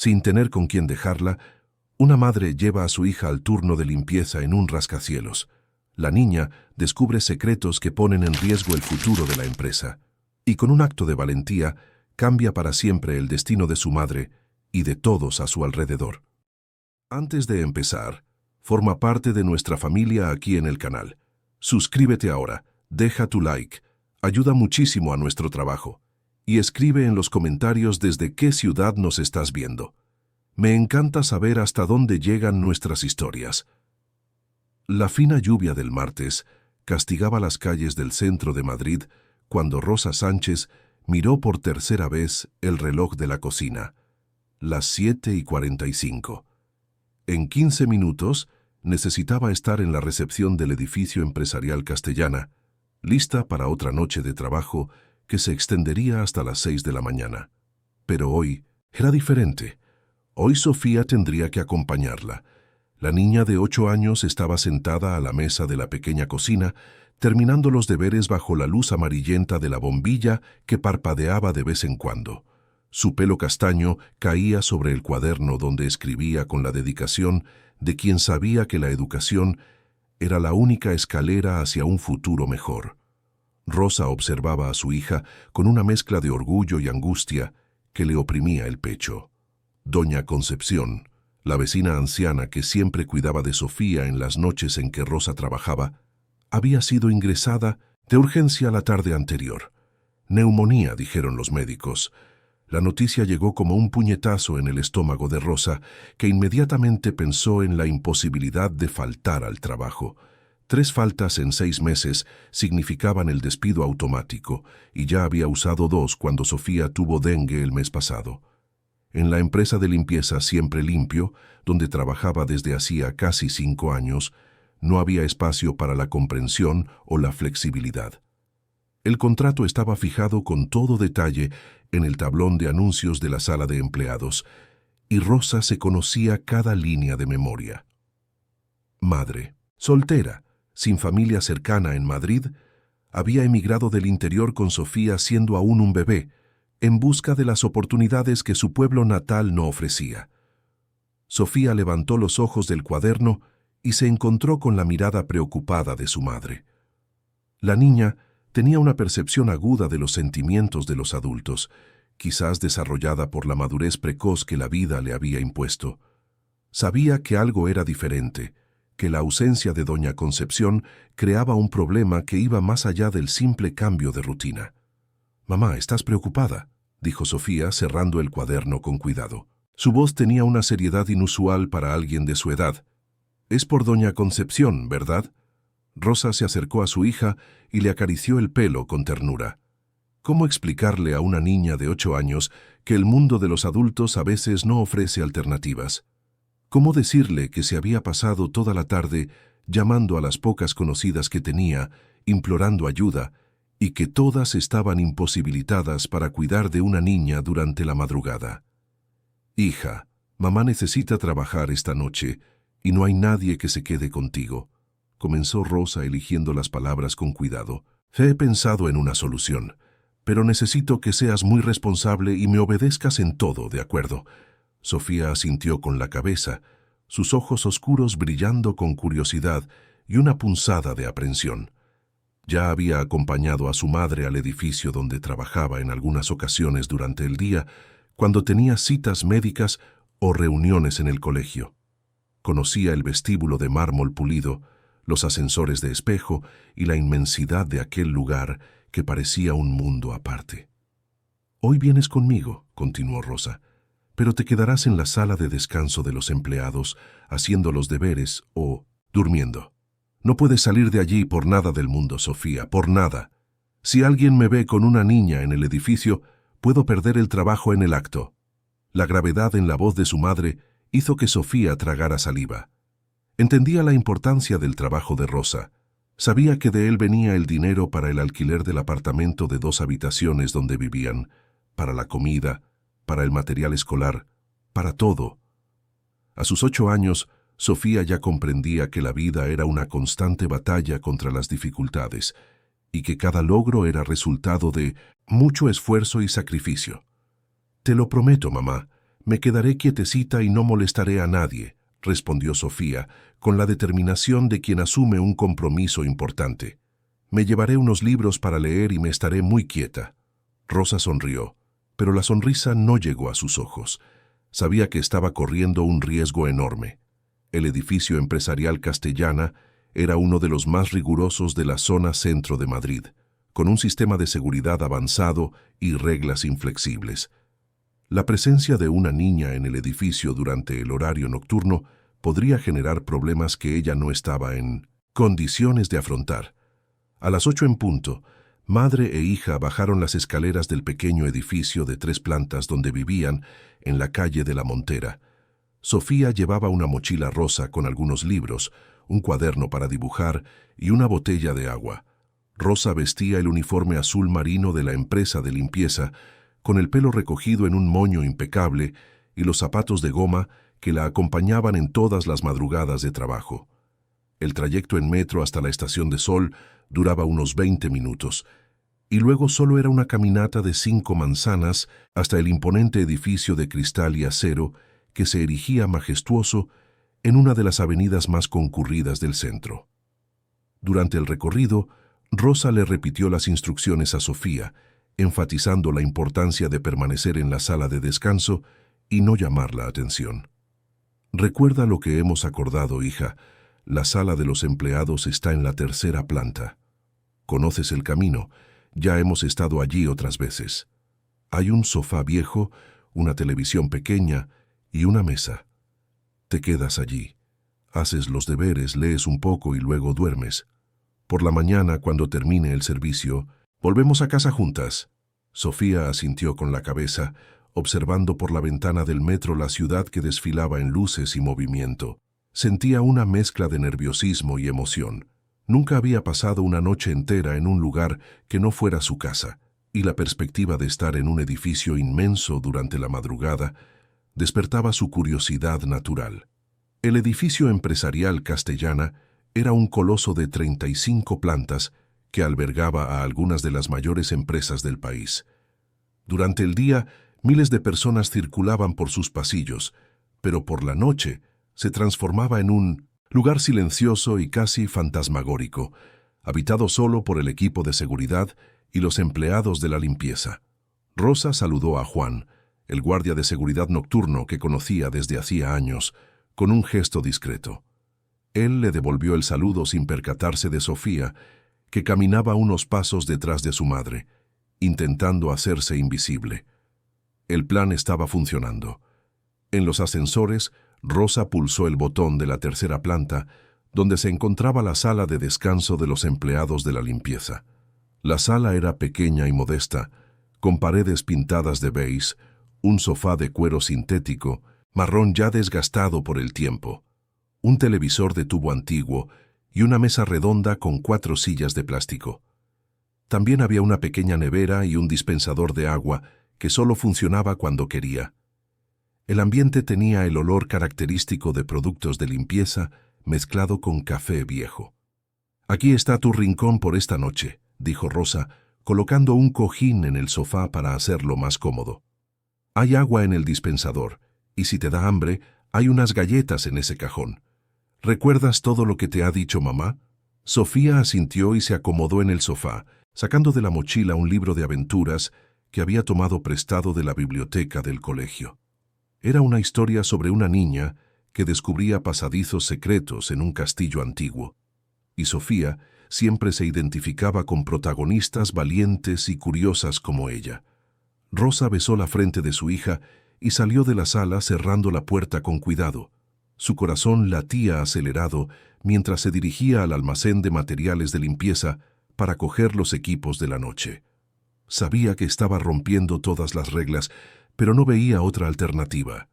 Sin tener con quién dejarla, una madre lleva a su hija al turno de limpieza en un rascacielos. La niña descubre secretos que ponen en riesgo el futuro de la empresa, y con un acto de valentía cambia para siempre el destino de su madre y de todos a su alrededor. Antes de empezar, forma parte de nuestra familia aquí en el canal. Suscríbete ahora, deja tu like, ayuda muchísimo a nuestro trabajo, y escribe en los comentarios desde qué ciudad nos estás viendo. Me encanta saber hasta dónde llegan nuestras historias. La fina lluvia del martes castigaba las calles del centro de Madrid cuando Rosa Sánchez miró por tercera vez el reloj de la cocina. Las 7:45. En 15 minutos necesitaba estar en la recepción del edificio empresarial Castellana, lista para otra noche de trabajo que se extendería hasta las 6 de la mañana. Pero hoy era diferente. Hoy Sofía tendría que acompañarla. La niña de 8 años estaba sentada a la mesa de la pequeña cocina, terminando los deberes bajo la luz amarillenta de la bombilla que parpadeaba de vez en cuando. Su pelo castaño caía sobre el cuaderno donde escribía con la dedicación de quien sabía que la educación era la única escalera hacia un futuro mejor. Rosa observaba a su hija con una mezcla de orgullo y angustia que le oprimía el pecho. Doña Concepción, la vecina anciana que siempre cuidaba de Sofía en las noches en que Rosa trabajaba, había sido ingresada de urgencia la tarde anterior. Neumonía, dijeron los médicos. La noticia llegó como un puñetazo en el estómago de Rosa, que inmediatamente pensó en la imposibilidad de faltar al trabajo. 3 faltas en 6 meses significaban el despido automático, y ya había usado 2 cuando Sofía tuvo dengue el mes pasado. En la empresa de limpieza Siempre Limpio, donde trabajaba desde hacía casi 5 años, no había espacio para la comprensión o la flexibilidad. El contrato estaba fijado con todo detalle en el tablón de anuncios de la sala de empleados, y Rosa se conocía cada línea de memoria. Madre, soltera, sin familia cercana en Madrid, había emigrado del interior con Sofía siendo aún un bebé, en busca de las oportunidades que su pueblo natal no ofrecía. Sofía levantó los ojos del cuaderno y se encontró con la mirada preocupada de su madre. La niña tenía una percepción aguda de los sentimientos de los adultos, quizás desarrollada por la madurez precoz que la vida le había impuesto. Sabía que algo era diferente, que la ausencia de Doña Concepción creaba un problema que iba más allá del simple cambio de rutina. «Mamá, ¿estás preocupada?», dijo Sofía, cerrando el cuaderno con cuidado. Su voz tenía una seriedad inusual para alguien de su edad. «Es por Doña Concepción, ¿verdad?». Rosa se acercó a su hija y le acarició el pelo con ternura. ¿Cómo explicarle a una niña de 8 años que el mundo de los adultos a veces no ofrece alternativas? ¿Cómo decirle que se había pasado toda la tarde llamando a las pocas conocidas que tenía, implorando ayuda, y que todas estaban imposibilitadas para cuidar de una niña durante la madrugada? «Hija, mamá necesita trabajar esta noche y no hay nadie que se quede contigo», comenzó Rosa eligiendo las palabras con cuidado. «He pensado en una solución, pero necesito que seas muy responsable y me obedezcas en todo, ¿de acuerdo?». Sofía asintió con la cabeza, sus ojos oscuros brillando con curiosidad y una punzada de aprensión. Ya había acompañado a su madre al edificio donde trabajaba en algunas ocasiones durante el día, cuando tenía citas médicas o reuniones en el colegio. Conocía el vestíbulo de mármol pulido, los ascensores de espejo y la inmensidad de aquel lugar que parecía un mundo aparte. «Hoy vienes conmigo», continuó Rosa, «pero te quedarás en la sala de descanso de los empleados, haciendo los deberes o durmiendo. No puedes salir de allí por nada del mundo, Sofía, por nada. Si alguien me ve con una niña en el edificio, puedo perder el trabajo en el acto». La gravedad en la voz de su madre hizo que Sofía tragara saliva. Entendía la importancia del trabajo de Rosa. Sabía que de él venía el dinero para el alquiler del apartamento de 2 habitaciones donde vivían, para la comida, para el material escolar, para todo. A sus 8 años, Sofía ya comprendía que la vida era una constante batalla contra las dificultades y que cada logro era resultado de mucho esfuerzo y sacrificio. «Te lo prometo, mamá, Me quedaré quietecita y no molestaré a nadie, respondió Sofía, con la determinación de quien asume un compromiso importante. Me llevaré unos libros para leer y me estaré muy quieta. Rosa sonrió, pero la sonrisa no llegó a sus ojos. Sabía que estaba corriendo un riesgo enorme. El edificio empresarial Castellana era uno de los más rigurosos de la zona centro de Madrid, con un sistema de seguridad avanzado y reglas inflexibles. La presencia de una niña en el edificio durante el horario nocturno podría generar problemas que ella no estaba en condiciones de afrontar. A las 8 en punto, madre e hija bajaron las escaleras del pequeño edificio de 3 plantas donde vivían, en la calle de la Montera. Sofía llevaba una mochila rosa con algunos libros, un cuaderno para dibujar y una botella de agua. Rosa vestía el uniforme azul marino de la empresa de limpieza, con el pelo recogido en un moño impecable y los zapatos de goma que la acompañaban en todas las madrugadas de trabajo. El trayecto en metro hasta la estación de Sol duraba unos 20 minutos, y luego solo era una caminata de 5 manzanas hasta el imponente edificio de cristal y acero que se erigía majestuoso en una de las avenidas más concurridas del centro. Durante el recorrido, Rosa le repitió las instrucciones a Sofía, enfatizando la importancia de permanecer en la sala de descanso y no llamar la atención. Recuerda lo que hemos acordado, hija. La sala de los empleados está en la 3ª planta. Conoces el camino, ya hemos estado allí otras veces. Hay un sofá viejo, una televisión pequeña y una mesa. Te quedas allí. Haces los deberes, lees un poco y luego duermes. Por la mañana, cuando termine el servicio, volvemos a casa juntas. Sofía asintió con la cabeza, observando por la ventana del metro la ciudad que desfilaba en luces y movimiento. Sentía una mezcla de nerviosismo y emoción. Nunca había pasado una noche entera en un lugar que no fuera su casa, y la perspectiva de estar en un edificio inmenso durante la madrugada despertaba su curiosidad natural. El edificio empresarial Castellana era un coloso de 35 plantas que albergaba a algunas de las mayores empresas del país. Durante el día, miles de personas circulaban por sus pasillos, pero por la noche se transformaba en un lugar silencioso y casi fantasmagórico, habitado solo por el equipo de seguridad y los empleados de la limpieza. Rosa saludó a Juan, el guardia de seguridad nocturno que conocía desde hacía años, con un gesto discreto. Él le devolvió el saludo sin percatarse de Sofía, que caminaba unos pasos detrás de su madre, intentando hacerse invisible. El plan estaba funcionando. En los ascensores, Rosa pulsó el botón de la 3ª planta, donde se encontraba la sala de descanso de los empleados de la limpieza. La sala era pequeña y modesta, con paredes pintadas de beige, un sofá de cuero sintético, marrón ya desgastado por el tiempo, un televisor de tubo antiguo y una mesa redonda con 4 sillas de plástico. También había una pequeña nevera y un dispensador de agua que solo funcionaba cuando quería. El ambiente tenía el olor característico de productos de limpieza mezclado con café viejo. «Aquí está tu rincón por esta noche», dijo Rosa, colocando un cojín en el sofá para hacerlo más cómodo. «Hay agua en el dispensador, y si te da hambre, hay unas galletas en ese cajón. ¿Recuerdas todo lo que te ha dicho mamá?» Sofía asintió y se acomodó en el sofá, sacando de la mochila un libro de aventuras que había tomado prestado de la biblioteca del colegio. Era una historia sobre una niña que descubría pasadizos secretos en un castillo antiguo, y Sofía siempre se identificaba con protagonistas valientes y curiosas como ella. Rosa besó la frente de su hija y salió de la sala cerrando la puerta con cuidado. Su corazón latía acelerado mientras se dirigía al almacén de materiales de limpieza para coger los equipos de la noche. Sabía que estaba rompiendo todas las reglas, pero no veía otra alternativa.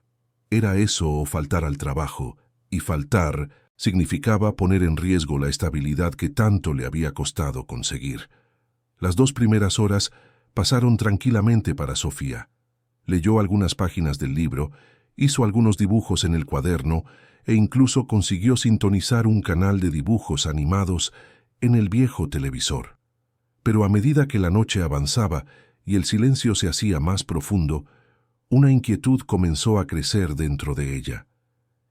Era eso o faltar al trabajo, y faltar significaba poner en riesgo la estabilidad que tanto le había costado conseguir. Las 2 primeras horas pasaron tranquilamente para Sofía. Leyó algunas páginas del libro, hizo algunos dibujos en el cuaderno e incluso consiguió sintonizar un canal de dibujos animados en el viejo televisor. Pero a medida que la noche avanzaba y el silencio se hacía más profundo, Una inquietud comenzó a crecer dentro de ella.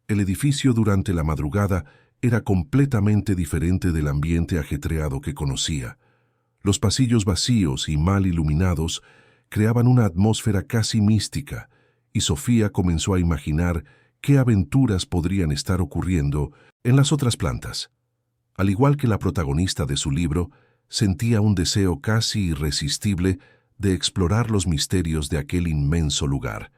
El edificio durante la madrugada era completamente diferente del ambiente ajetreado que conocía. Los pasillos vacíos y mal iluminados creaban una atmósfera casi mística, y Sofía comenzó a imaginar qué aventuras podrían estar ocurriendo en las otras plantas. Al igual que la protagonista de su libro, sentía un deseo casi irresistible de explorar los misterios de aquel inmenso lugar.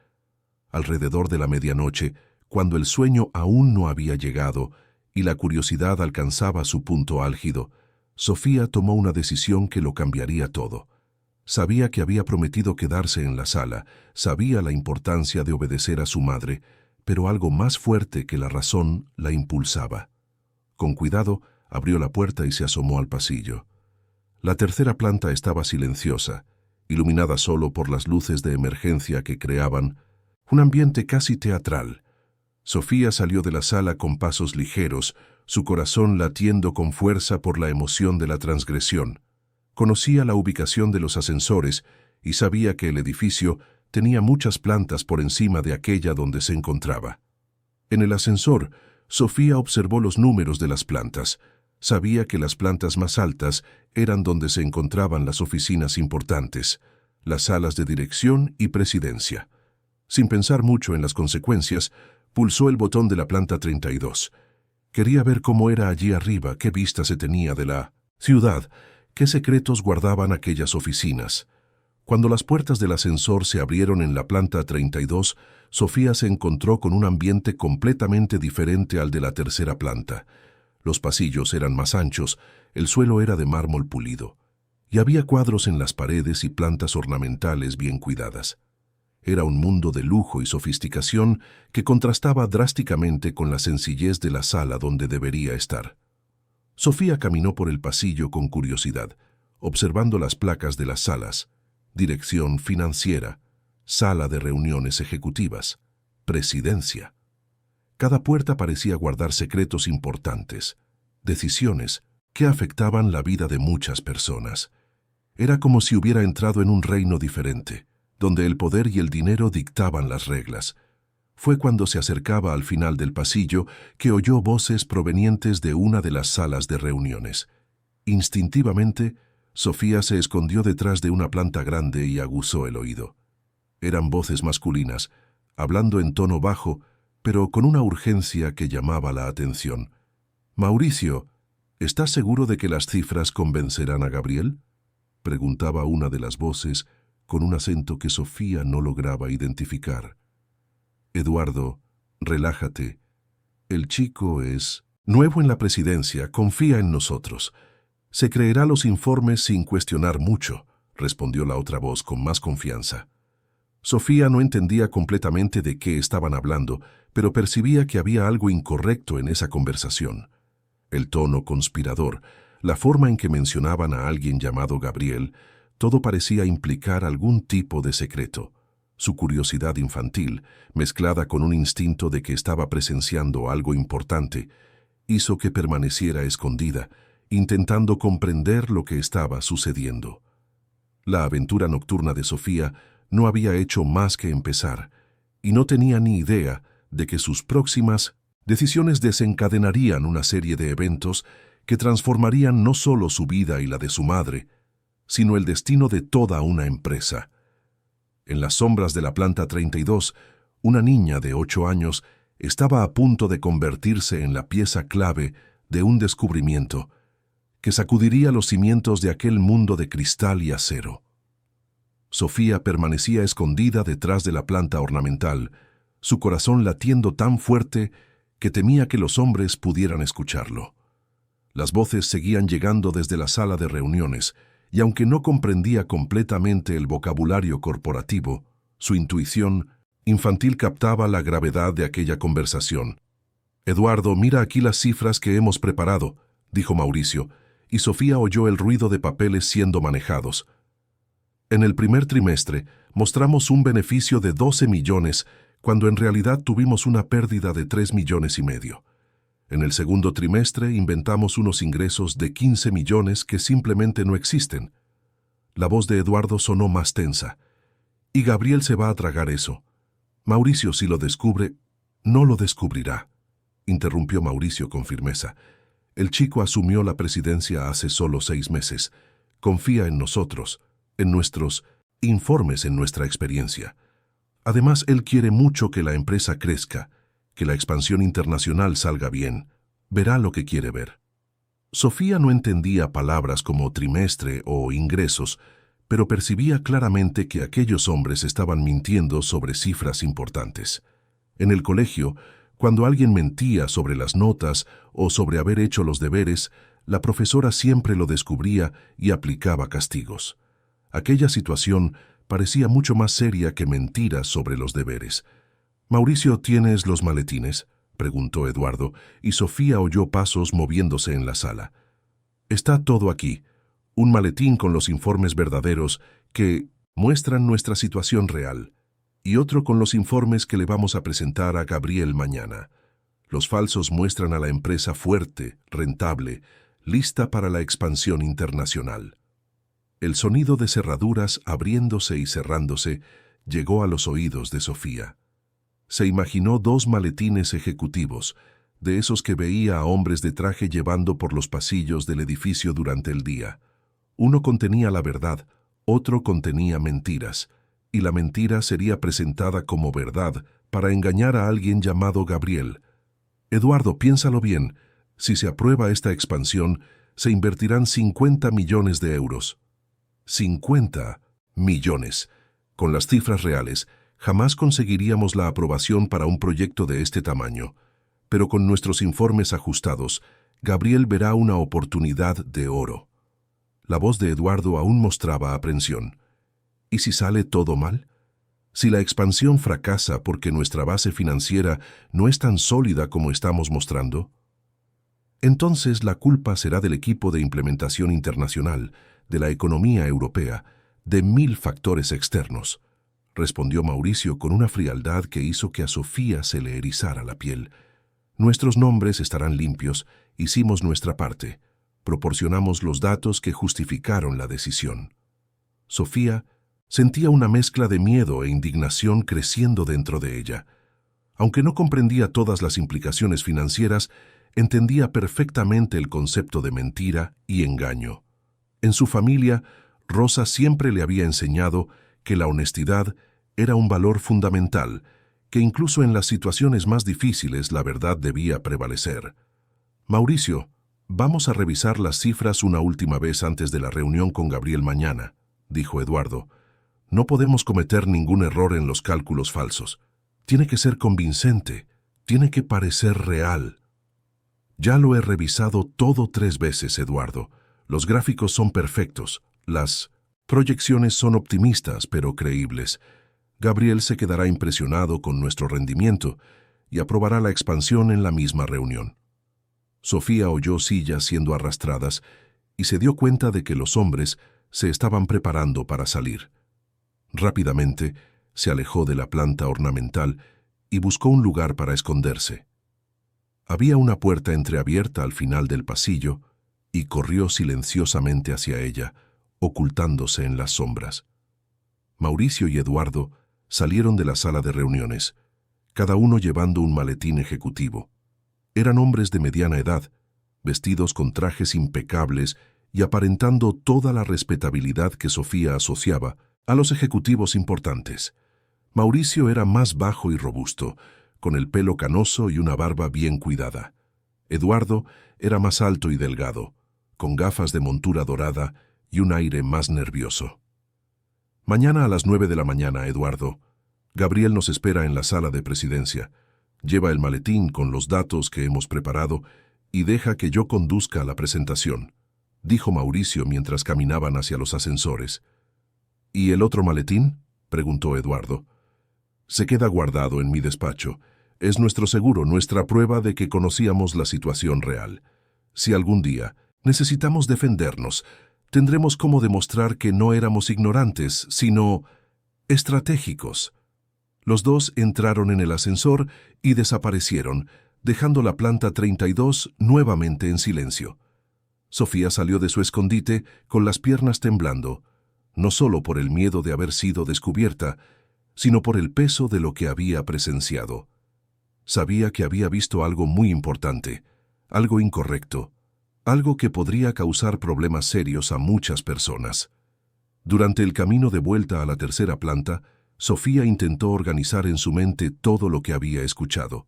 Alrededor de la medianoche, cuando el sueño aún no había llegado y la curiosidad alcanzaba su punto álgido, Sofía tomó una decisión que lo cambiaría todo. Sabía que había prometido quedarse en la sala, sabía la importancia de obedecer a su madre, pero algo más fuerte que la razón la impulsaba. Con cuidado, abrió la puerta y se asomó al pasillo. La tercera planta estaba silenciosa, iluminada solo por las luces de emergencia que creaban un ambiente casi teatral. Sofía salió de la sala con pasos ligeros, su corazón latiendo con fuerza por la emoción de la transgresión. Conocía la ubicación de los ascensores y sabía que el edificio tenía muchas plantas por encima de aquella donde se encontraba. En el ascensor, Sofía observó los números de las plantas. Sabía que las plantas más altas eran donde se encontraban las oficinas importantes, las salas de dirección y presidencia. Sin pensar mucho en las consecuencias, pulsó el botón de la planta 32. Quería ver cómo era allí arriba, qué vista se tenía de la ciudad, qué secretos guardaban aquellas oficinas. Cuando las puertas del ascensor se abrieron en la planta 32, Sofía se encontró con un ambiente completamente diferente al de la tercera planta. Los pasillos eran más anchos, el suelo era de mármol pulido, y había cuadros en las paredes y plantas ornamentales bien cuidadas. Era un mundo de lujo y sofisticación que contrastaba drásticamente con la sencillez de la sala donde debería estar. Sofía caminó por el pasillo con curiosidad, observando las placas de las salas: Dirección Financiera, Sala de Reuniones Ejecutivas, Presidencia. Cada puerta parecía guardar secretos importantes, decisiones que afectaban la vida de muchas personas. Era como si hubiera entrado en un reino diferente, donde el poder y el dinero dictaban las reglas. Fue cuando se acercaba al final del pasillo que oyó voces provenientes de una de las salas de reuniones. Instintivamente, Sofía se escondió detrás de una planta grande y aguzó el oído. Eran voces masculinas, hablando en tono bajo, pero con una urgencia que llamaba la atención. «Mauricio, ¿estás seguro de que las cifras convencerán a Gabriel?», preguntaba una de las voces, con un acento que Sofía no lograba identificar. «Eduardo, relájate. El chico es nuevo en la presidencia, confía en nosotros. Se creerá los informes sin cuestionar mucho», respondió la otra voz con más confianza. Sofía no entendía completamente de qué estaban hablando, pero percibía que había algo incorrecto en esa conversación. El tono conspirador, la forma en que mencionaban a alguien llamado Gabriel, todo parecía implicar algún tipo de secreto. Su curiosidad infantil, mezclada con un instinto de que estaba presenciando algo importante, hizo que permaneciera escondida, intentando comprender lo que estaba sucediendo. La aventura nocturna de Sofía no había hecho más que empezar, y no tenía ni idea de que sus próximas decisiones desencadenarían una serie de eventos que transformarían no solo su vida y la de su madre, sino el destino de toda una empresa. En las sombras de la planta 32, una niña de 8 años estaba a punto de convertirse en la pieza clave de un descubrimiento que sacudiría los cimientos de aquel mundo de cristal y acero. Sofía permanecía escondida detrás de la planta ornamental, su corazón latiendo tan fuerte que temía que los hombres pudieran escucharlo. Las voces seguían llegando desde la sala de reuniones, y aunque no comprendía completamente el vocabulario corporativo, su intuición infantil captaba la gravedad de aquella conversación. «Eduardo, mira aquí las cifras que hemos preparado», dijo Mauricio, y Sofía oyó el ruido de papeles siendo manejados. «En el primer trimestre mostramos un beneficio de 12 millones, cuando en realidad tuvimos una pérdida de 3,5 millones. En el segundo trimestre inventamos unos ingresos de 15 millones que simplemente no existen». La voz de Eduardo sonó más tensa. «Y Gabriel se va a tragar eso. Mauricio, si lo descubre, no lo descubrirá, interrumpió Mauricio con firmeza. El chico asumió la presidencia hace solo 6 meses. Confía en nosotros, en nuestros informes, en nuestra experiencia. Además, él quiere mucho que la empresa crezca, que la expansión internacional salga bien. Verá lo que quiere ver. Sofía no entendía palabras como trimestre o ingresos, pero percibía claramente que aquellos hombres estaban mintiendo sobre cifras importantes. En el colegio, cuando alguien mentía sobre las notas o sobre haber hecho los deberes, la profesora siempre lo descubría y aplicaba castigos. Aquella situación parecía mucho más seria que mentiras sobre los deberes. «Mauricio, ¿tienes los maletines?», preguntó Eduardo, y Sofía oyó pasos moviéndose en la sala. «Está todo aquí. Un maletín con los informes verdaderos que muestran nuestra situación real, y otro con los informes que le vamos a presentar a Gabriel mañana. Los falsos muestran a la empresa fuerte, rentable, lista para la expansión internacional». El sonido de cerraduras abriéndose y cerrándose llegó a los oídos de Sofía. Se imaginó 2 maletines ejecutivos, de esos que veía a hombres de traje llevando por los pasillos del edificio durante el día. Uno contenía la verdad, otro contenía mentiras, y la mentira sería presentada como verdad para engañar a alguien llamado Gabriel. «Eduardo, piénsalo bien. Si se aprueba esta expansión, se invertirán 50 millones de euros. 50 millones. Con las cifras reales, jamás conseguiríamos la aprobación para un proyecto de este tamaño. Pero con nuestros informes ajustados, Gabriel verá una oportunidad de oro». La voz de Eduardo aún mostraba aprensión. ¿Y si sale todo mal? Si la expansión fracasa porque nuestra base financiera no es tan sólida como estamos mostrando, entonces la culpa será del equipo de implementación internacional, de la economía europea, de 1000 factores externos, respondió Mauricio con una frialdad que hizo que a Sofía se le erizara la piel. Nuestros nombres estarán limpios, hicimos nuestra parte, proporcionamos los datos que justificaron la decisión. Sofía sentía una mezcla de miedo e indignación creciendo dentro de ella. Aunque no comprendía todas las implicaciones financieras, entendía perfectamente el concepto de mentira y engaño. En su familia, Rosa siempre le había enseñado que la honestidad era un valor fundamental, que incluso en las situaciones más difíciles la verdad debía prevalecer. «Mauricio, vamos a revisar las cifras una última vez antes de la reunión con Gabriel mañana», dijo Eduardo. «No podemos cometer ningún error en los cálculos falsos. Tiene que ser convincente, tiene que parecer real». «Ya lo he revisado todo 3 veces, Eduardo. Los gráficos son perfectos, las proyecciones son optimistas pero creíbles. Gabriel se quedará impresionado con nuestro rendimiento y aprobará la expansión en la misma reunión». Sofía oyó sillas siendo arrastradas y se dio cuenta de que los hombres se estaban preparando para salir. Rápidamente se alejó de la planta ornamental y buscó un lugar para esconderse. Había una puerta entreabierta al final del pasillo y corrió silenciosamente hacia ella, ocultándose en las sombras. Mauricio y Eduardo salieron de la sala de reuniones, cada uno llevando un maletín ejecutivo. Eran hombres de mediana edad, vestidos con trajes impecables y aparentando toda la respetabilidad que Sofía asociaba a los ejecutivos importantes. Mauricio era más bajo y robusto, con el pelo canoso y una barba bien cuidada. Eduardo era más alto y delgado, con gafas de montura dorada y un aire más nervioso. «Mañana a las 9 de la mañana, Eduardo. Gabriel nos espera en la sala de presidencia. Lleva el maletín con los datos que hemos preparado y deja que yo conduzca la presentación», dijo Mauricio mientras caminaban hacia los ascensores. «¿Y el otro maletín?», preguntó Eduardo. «Se queda guardado en mi despacho. Es nuestro seguro, nuestra prueba de que conocíamos la situación real. Si algún día necesitamos defendernos, tendremos cómo demostrar que no éramos ignorantes, sino estratégicos». Los dos entraron en el ascensor y desaparecieron, dejando la planta 32 nuevamente en silencio. Sofía salió de su escondite con las piernas temblando, no solo por el miedo de haber sido descubierta, sino por el peso de lo que había presenciado. Sabía que había visto algo muy importante, algo incorrecto, algo que podría causar problemas serios a muchas personas. Durante el camino de vuelta a la tercera planta, Sofía intentó organizar en su mente todo lo que había escuchado.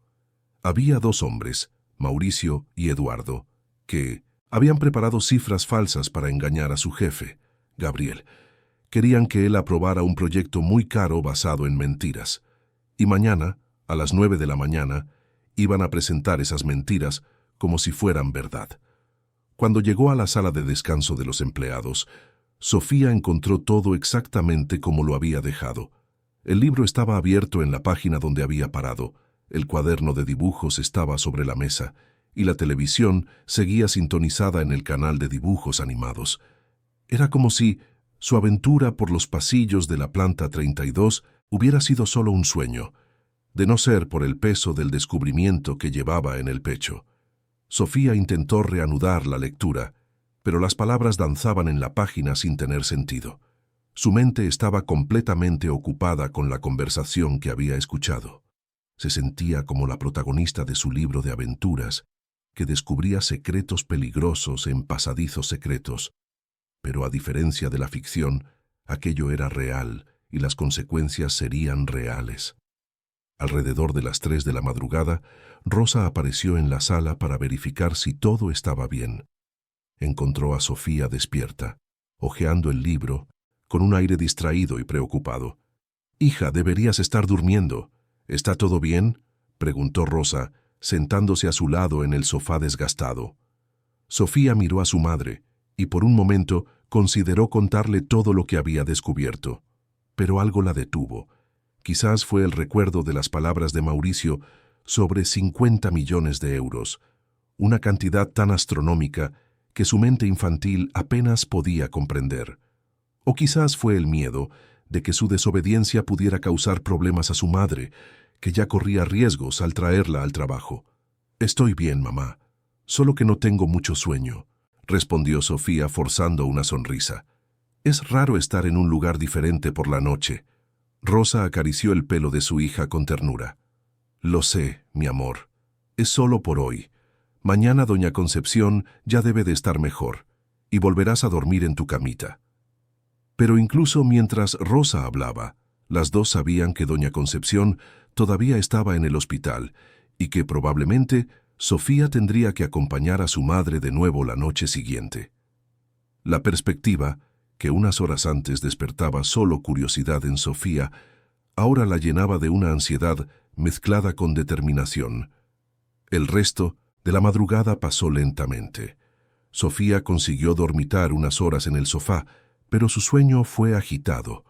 Había dos hombres, Mauricio y Eduardo, que habían preparado cifras falsas para engañar a su jefe, Gabriel. Querían que él aprobara un proyecto muy caro basado en mentiras. Y mañana, a las 9 de la mañana, iban a presentar esas mentiras como si fueran verdad. Cuando llegó a la sala de descanso de los empleados, Sofía encontró todo exactamente como lo había dejado. El libro estaba abierto en la página donde había parado, el cuaderno de dibujos estaba sobre la mesa, y la televisión seguía sintonizada en el canal de dibujos animados. Era como si su aventura por los pasillos de la planta 32 hubiera sido solo un sueño, de no ser por el peso del descubrimiento que llevaba en el pecho. Sofía intentó reanudar la lectura, pero las palabras danzaban en la página sin tener sentido. Su mente estaba completamente ocupada con la conversación que había escuchado. Se sentía como la protagonista de su libro de aventuras, que descubría secretos peligrosos en pasadizos secretos. Pero a diferencia de la ficción, aquello era real y las consecuencias serían reales. Alrededor de las 3 de la madrugada, Rosa apareció en la sala para verificar si todo estaba bien. Encontró a Sofía despierta, hojeando el libro, con un aire distraído y preocupado. «Hija, deberías estar durmiendo. ¿Está todo bien?», preguntó Rosa, sentándose a su lado en el sofá desgastado. Sofía miró a su madre y por un momento consideró contarle todo lo que había descubierto. Pero algo la detuvo. Quizás fue el recuerdo de las palabras de Mauricio sobre 50 millones de euros, una cantidad tan astronómica que su mente infantil apenas podía comprender. O quizás fue el miedo de que su desobediencia pudiera causar problemas a su madre, que ya corría riesgos al traerla al trabajo. «Estoy bien, mamá, solo que no tengo mucho sueño», respondió Sofía forzando una sonrisa. «Es raro estar en un lugar diferente por la noche». Rosa acarició el pelo de su hija con ternura. «Lo sé, mi amor. Es solo por hoy. Mañana doña Concepción ya debe de estar mejor, y volverás a dormir en tu camita». Pero incluso mientras Rosa hablaba, las dos sabían que doña Concepción todavía estaba en el hospital y que probablemente Sofía tendría que acompañar a su madre de nuevo la noche siguiente. La perspectiva, que unas horas antes despertaba solo curiosidad en Sofía, ahora la llenaba de una ansiedad mezclada con determinación. El resto de la madrugada pasó lentamente. Sofía consiguió dormitar unas horas en el sofá, pero su sueño fue agitado,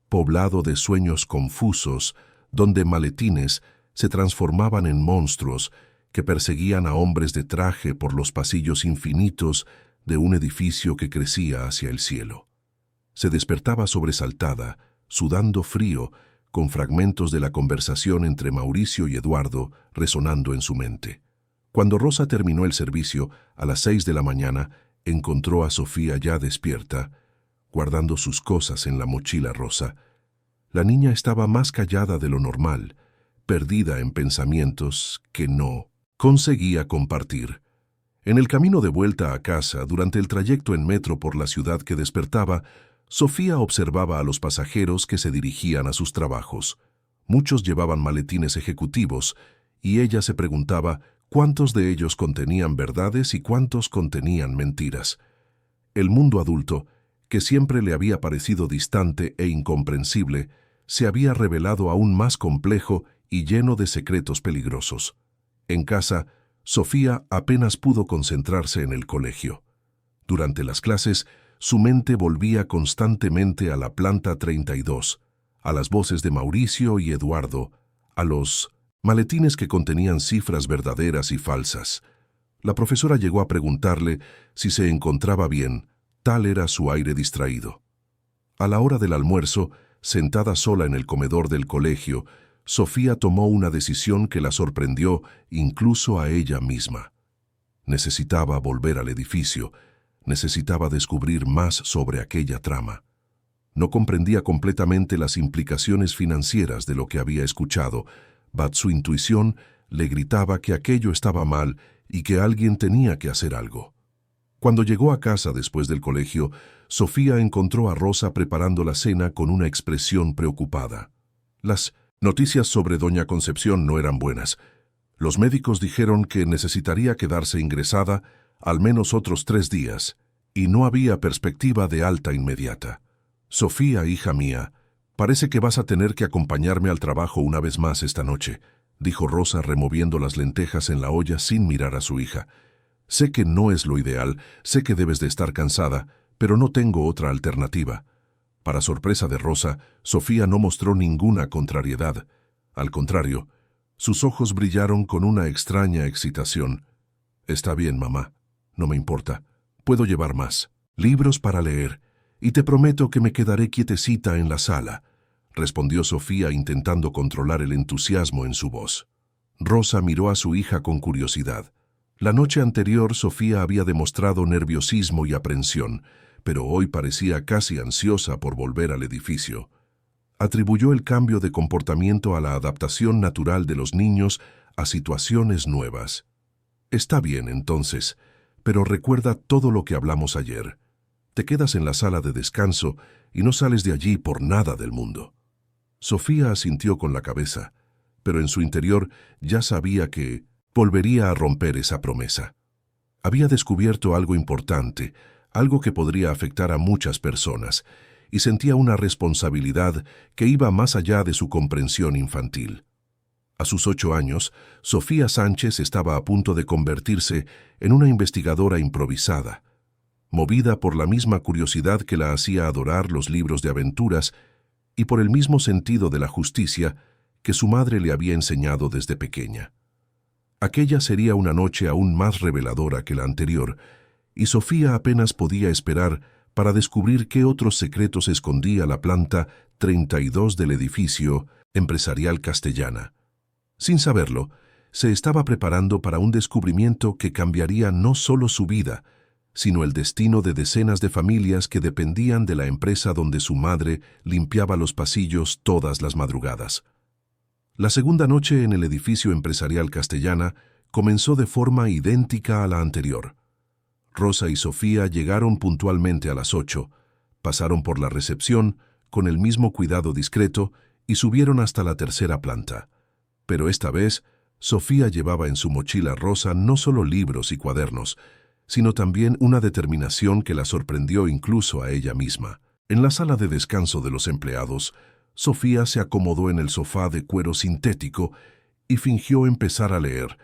poblado de sueños confusos, donde maletines se transformaban en monstruos que perseguían a hombres de traje por los pasillos infinitos de un edificio que crecía hacia el cielo. Se despertaba sobresaltada, sudando frío, con fragmentos de la conversación entre Mauricio y Eduardo resonando en su mente. Cuando Rosa terminó el servicio, a las 6 de la mañana, encontró a Sofía ya despierta, guardando sus cosas en la mochila rosa. La niña estaba más callada de lo normal, perdida en pensamientos que no conseguía compartir. En el camino de vuelta a casa, durante el trayecto en metro por la ciudad que despertaba, Sofía observaba a los pasajeros que se dirigían a sus trabajos. Muchos llevaban maletines ejecutivos, y ella se preguntaba cuántos de ellos contenían verdades y cuántos contenían mentiras. El mundo adulto, que siempre le había parecido distante e incomprensible, se había revelado aún más complejo y lleno de secretos peligrosos. En casa, Sofía apenas pudo concentrarse en el colegio. Durante las clases, su mente volvía constantemente a la planta 32, a las voces de Mauricio y Eduardo, a los maletines que contenían cifras verdaderas y falsas. La profesora llegó a preguntarle si se encontraba bien. Tal era su aire distraído. A la hora del almuerzo, sentada sola en el comedor del colegio, Sofía tomó una decisión que la sorprendió incluso a ella misma. Necesitaba volver al edificio, necesitaba descubrir más sobre aquella trama. No comprendía completamente las implicaciones financieras de lo que había escuchado, pero su intuición le gritaba que aquello estaba mal y que alguien tenía que hacer algo. Cuando llegó a casa después del colegio, Sofía encontró a Rosa preparando la cena con una expresión preocupada. Las noticias sobre doña Concepción no eran buenas. Los médicos dijeron que necesitaría quedarse ingresada al menos otros 3 días, y no había perspectiva de alta inmediata. Sofía, hija mía, parece que vas a tener que acompañarme al trabajo una vez más esta noche, dijo Rosa removiendo las lentejas en la olla sin mirar a su hija. Sé que no es lo ideal, sé que debes de estar cansada, pero no tengo otra alternativa. Para sorpresa de Rosa, Sofía no mostró ninguna contrariedad. Al contrario, sus ojos brillaron con una extraña excitación. Está bien, mamá, no me importa. Puedo llevar más libros para leer, y te prometo que me quedaré quietecita en la sala, respondió Sofía intentando controlar el entusiasmo en su voz. Rosa miró a su hija con curiosidad. La noche anterior Sofía había demostrado nerviosismo y aprensión, pero hoy parecía casi ansiosa por volver al edificio. Atribuyó el cambio de comportamiento a la adaptación natural de los niños a situaciones nuevas. Está bien, entonces, pero recuerda todo lo que hablamos ayer. Te quedas en la sala de descanso y no sales de allí por nada del mundo. Sofía asintió con la cabeza, pero en su interior ya sabía que volvería a romper esa promesa. Había descubierto algo importante, algo que podría afectar a muchas personas, y sentía una responsabilidad que iba más allá de su comprensión infantil. A sus 8 años, Sofía Sánchez estaba a punto de convertirse en una investigadora improvisada, movida por la misma curiosidad que la hacía adorar los libros de aventuras y por el mismo sentido de la justicia que su madre le había enseñado desde pequeña. Aquella sería una noche aún más reveladora que la anterior, y Sofía apenas podía esperar para descubrir qué otros secretos escondía la planta 32 del edificio empresarial Castellana. Sin saberlo, se estaba preparando para un descubrimiento que cambiaría no solo su vida, sino el destino de decenas de familias que dependían de la empresa donde su madre limpiaba los pasillos todas las madrugadas. La segunda noche en el edificio empresarial Castellana comenzó de forma idéntica a la anterior. Rosa y Sofía llegaron puntualmente a las 8, pasaron por la recepción con el mismo cuidado discreto y subieron hasta la tercera planta. Pero esta vez, Sofía llevaba en su mochila rosa no solo libros y cuadernos, sino también una determinación que la sorprendió incluso a ella misma. En la sala de descanso de los empleados, Sofía se acomodó en el sofá de cuero sintético y fingió empezar a leer,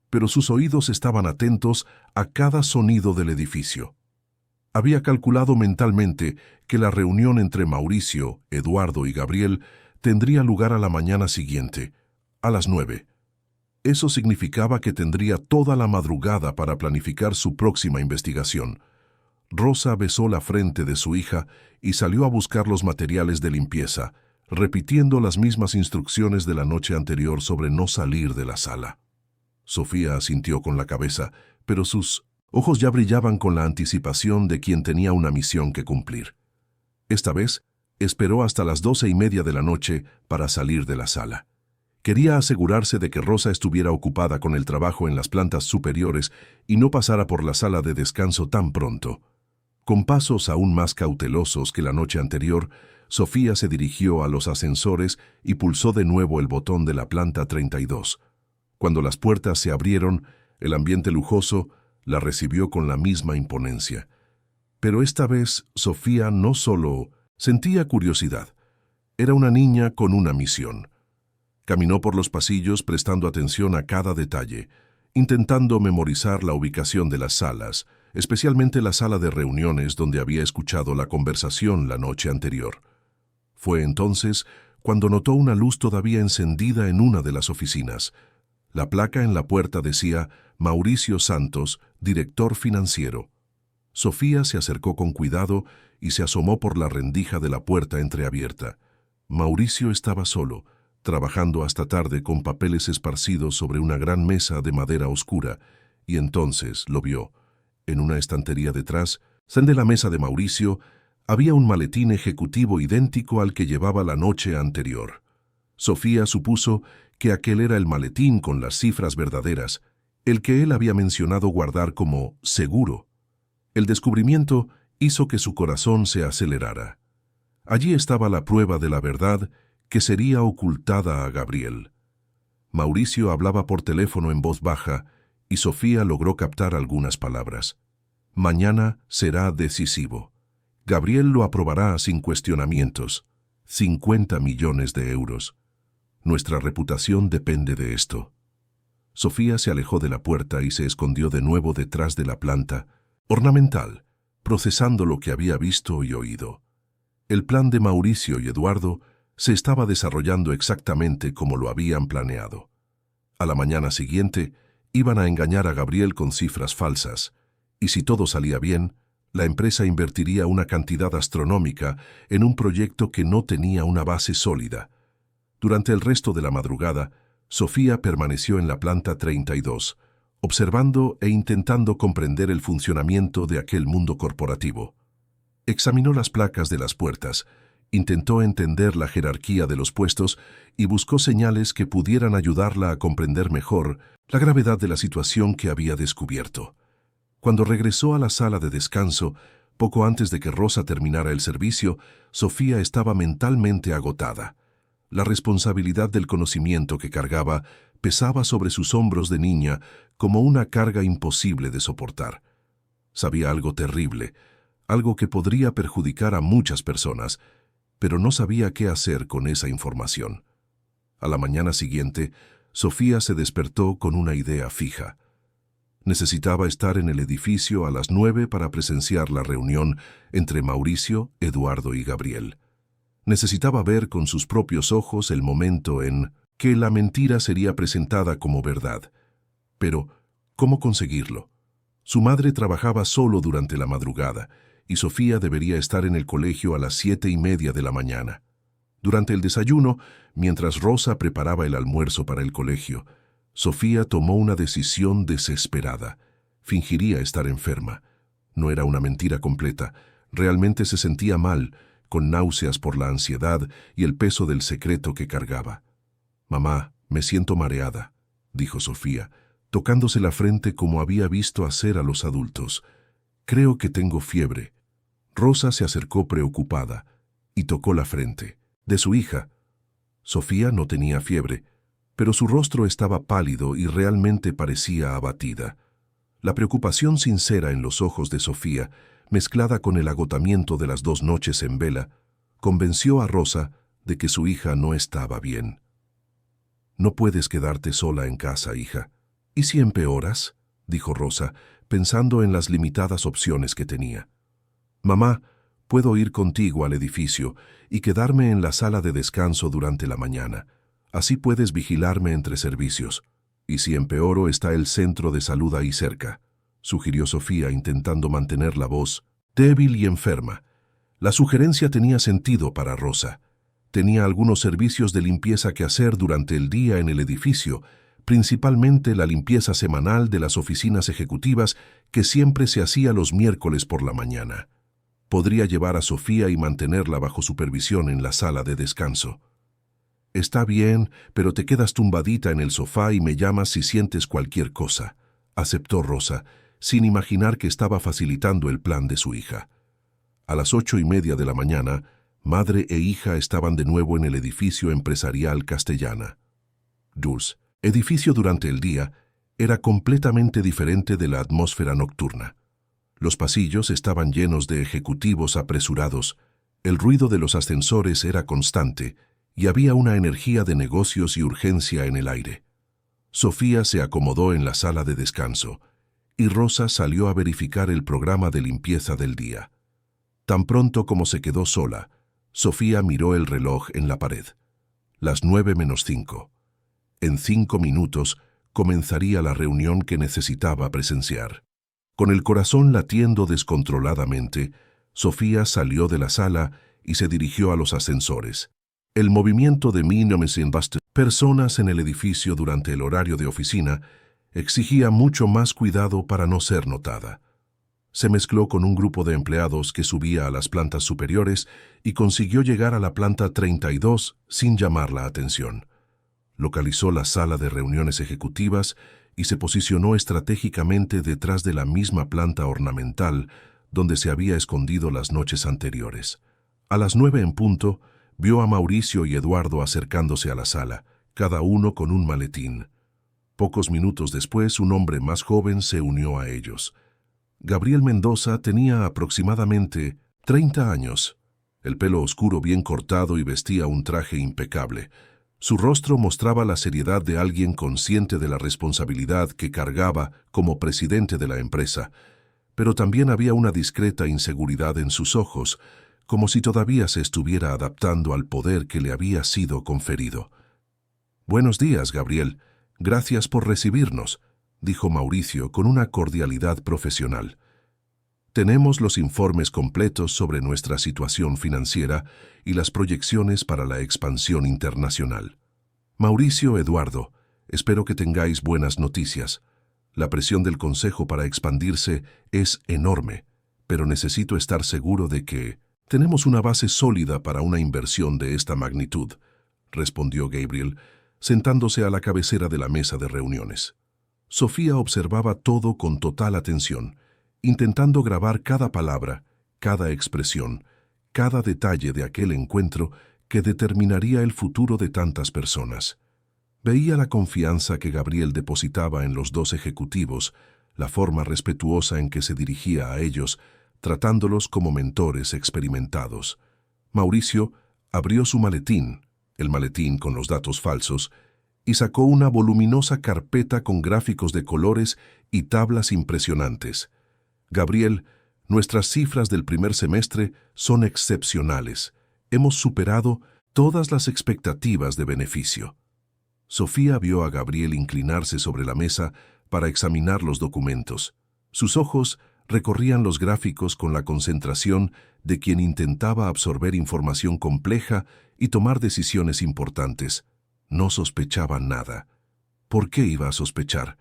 pero sus oídos estaban atentos a cada sonido del edificio. Había calculado mentalmente que la reunión entre Mauricio, Eduardo y Gabriel tendría lugar a la mañana siguiente, a las 9. Eso significaba que tendría toda la madrugada para planificar su próxima investigación. Rosa besó la frente de su hija y salió a buscar los materiales de limpieza, repitiendo las mismas instrucciones de la noche anterior sobre no salir de la sala. Sofía asintió con la cabeza, pero sus ojos ya brillaban con la anticipación de quien tenía una misión que cumplir. Esta vez, esperó hasta las 12:30 de la noche para salir de la sala. Quería asegurarse de que Rosa estuviera ocupada con el trabajo en las plantas superiores y no pasara por la sala de descanso tan pronto. Con pasos aún más cautelosos que la noche anterior, Sofía se dirigió a los ascensores y pulsó de nuevo el botón de la planta 32. Cuando las puertas se abrieron, el ambiente lujoso la recibió con la misma imponencia. Pero esta vez Sofía no solo sentía curiosidad, era una niña con una misión. Caminó por los pasillos prestando atención a cada detalle, intentando memorizar la ubicación de las salas, especialmente la sala de reuniones donde había escuchado la conversación la noche anterior. Fue entonces cuando notó una luz todavía encendida en una de las oficinas. La placa en la puerta decía Mauricio Santos, director financiero. Sofía se acercó con cuidado y se asomó por la rendija de la puerta entreabierta. Mauricio estaba solo, trabajando hasta tarde con papeles esparcidos sobre una gran mesa de madera oscura, y entonces lo vio. En una estantería detrás de la mesa de Mauricio Había un maletín ejecutivo idéntico al que llevaba la noche anterior. Sofía supuso que aquel era el maletín con las cifras verdaderas, el que él había mencionado guardar como seguro. El descubrimiento hizo que su corazón se acelerara. Allí estaba la prueba de la verdad que sería ocultada a Gabriel. Mauricio hablaba por teléfono en voz baja y Sofía logró captar algunas palabras. Mañana será decisivo. Gabriel lo aprobará sin cuestionamientos. 50 millones de euros. Nuestra reputación depende de esto. Sofía se alejó de la puerta y se escondió de nuevo detrás de la planta ornamental, procesando lo que había visto y oído. El plan de Mauricio y Eduardo se estaba desarrollando exactamente como lo habían planeado. A la mañana siguiente, iban a engañar a Gabriel con cifras falsas, y si todo salía bien, la empresa invertiría una cantidad astronómica en un proyecto que no tenía una base sólida. Durante el resto de la madrugada, Sofía permaneció en la planta 32, observando e intentando comprender el funcionamiento de aquel mundo corporativo. Examinó las placas de las puertas, intentó entender la jerarquía de los puestos y buscó señales que pudieran ayudarla a comprender mejor la gravedad de la situación que había descubierto. Cuando regresó a la sala de descanso, poco antes de que Rosa terminara el servicio, Sofía estaba mentalmente agotada. La responsabilidad del conocimiento que cargaba pesaba sobre sus hombros de niña como una carga imposible de soportar. Sabía algo terrible, algo que podría perjudicar a muchas personas, pero no sabía qué hacer con esa información. A la mañana siguiente, Sofía se despertó con una idea fija. Necesitaba estar en el edificio a las 9 para presenciar la reunión entre Mauricio, Eduardo y Gabriel. Necesitaba ver con sus propios ojos el momento en que la mentira sería presentada como verdad. Pero, ¿cómo conseguirlo? Su madre trabajaba solo durante la madrugada, y Sofía debería estar en el colegio a las 7:30 de la mañana. Durante el desayuno, mientras Rosa preparaba el almuerzo para el colegio, Sofía tomó una decisión desesperada. Fingiría estar enferma. No era una mentira completa. Realmente se sentía mal, con náuseas por la ansiedad y el peso del secreto que cargaba. «Mamá, me siento mareada», dijo Sofía, tocándose la frente como había visto hacer a los adultos. «Creo que tengo fiebre». Rosa se acercó preocupada y tocó la frente de su hija. Sofía no tenía fiebre, pero su rostro estaba pálido y realmente parecía abatida. La preocupación sincera en los ojos de Sofía, mezclada con el agotamiento de las 2 noches en vela, convenció a Rosa de que su hija no estaba bien. «No puedes quedarte sola en casa, hija». «¿Y si empeoras?», dijo Rosa, pensando en las limitadas opciones que tenía. «Mamá, puedo ir contigo al edificio y quedarme en la sala de descanso durante la mañana. Así puedes vigilarme entre servicios. Y si empeoro, está el centro de salud ahí cerca», sugirió Sofía, intentando mantener la voz débil y enferma. La sugerencia tenía sentido para Rosa. Tenía algunos servicios de limpieza que hacer durante el día en el edificio, principalmente la limpieza semanal de las oficinas ejecutivas que siempre se hacía los miércoles por la mañana. Podría llevar a Sofía y mantenerla bajo supervisión en la sala de descanso. «Está bien, pero te quedas tumbadita en el sofá y me llamas si sientes cualquier cosa», aceptó Rosa, sin imaginar que estaba facilitando el plan de su hija. A las 8:30 de la mañana, madre e hija estaban de nuevo en el edificio empresarial Castellana. Dulce, edificio durante el día, era completamente diferente de la atmósfera nocturna. Los pasillos estaban llenos de ejecutivos apresurados, el ruido de los ascensores era constante y había una energía de negocios y urgencia en el aire. Sofía se acomodó en la sala de descanso y Rosa salió a verificar el programa de limpieza del día. Tan pronto como se quedó sola, Sofía miró el reloj en la pared. Las 9:05. En 5 minutos comenzaría la reunión que necesitaba presenciar. Con el corazón latiendo descontroladamente, Sofía salió de la sala y se dirigió a los ascensores. El movimiento de personas en el edificio durante el horario de oficina exigía mucho más cuidado para no ser notada. Se mezcló con un grupo de empleados que subía a las plantas superiores y consiguió llegar a la planta 32 sin llamar la atención. Localizó la sala de reuniones ejecutivas y se posicionó estratégicamente detrás de la misma planta ornamental donde se había escondido las noches anteriores. A las 9 en punto, vio a Mauricio y Eduardo acercándose a la sala, cada uno con un maletín. Pocos minutos después, un hombre más joven se unió a ellos. Gabriel Mendoza tenía aproximadamente 30 años, el pelo oscuro bien cortado y vestía un traje impecable. Su rostro mostraba la seriedad de alguien consciente de la responsabilidad que cargaba como presidente de la empresa, pero también había una discreta inseguridad en sus ojos, como si todavía se estuviera adaptando al poder que le había sido conferido. «Buenos días, Gabriel. Gracias por recibirnos», dijo Mauricio con una cordialidad profesional. «Tenemos los informes completos sobre nuestra situación financiera y las proyecciones para la expansión internacional. Mauricio, Eduardo, espero que tengáis buenas noticias. La presión del Consejo para expandirse es enorme, pero necesito estar seguro de que tenemos una base sólida para una inversión de esta magnitud», respondió Gabriel, sentándose a la cabecera de la mesa de reuniones. Sofía observaba todo con total atención, intentando grabar cada palabra, cada expresión, cada detalle de aquel encuentro que determinaría el futuro de tantas personas. Veía la confianza que Gabriel depositaba en los dos ejecutivos, la forma respetuosa en que se dirigía a ellos, tratándolos como mentores experimentados. Mauricio abrió su maletín, el maletín con los datos falsos, y sacó una voluminosa carpeta con gráficos de colores y tablas impresionantes. «Gabriel, nuestras cifras del primer semestre son excepcionales. Hemos superado todas las expectativas de beneficio». Sofía vio a Gabriel inclinarse sobre la mesa para examinar los documentos. Sus ojos recorrían los gráficos con la concentración de quien intentaba absorber información compleja y tomar decisiones importantes. No sospechaba nada. ¿Por qué iba a sospechar?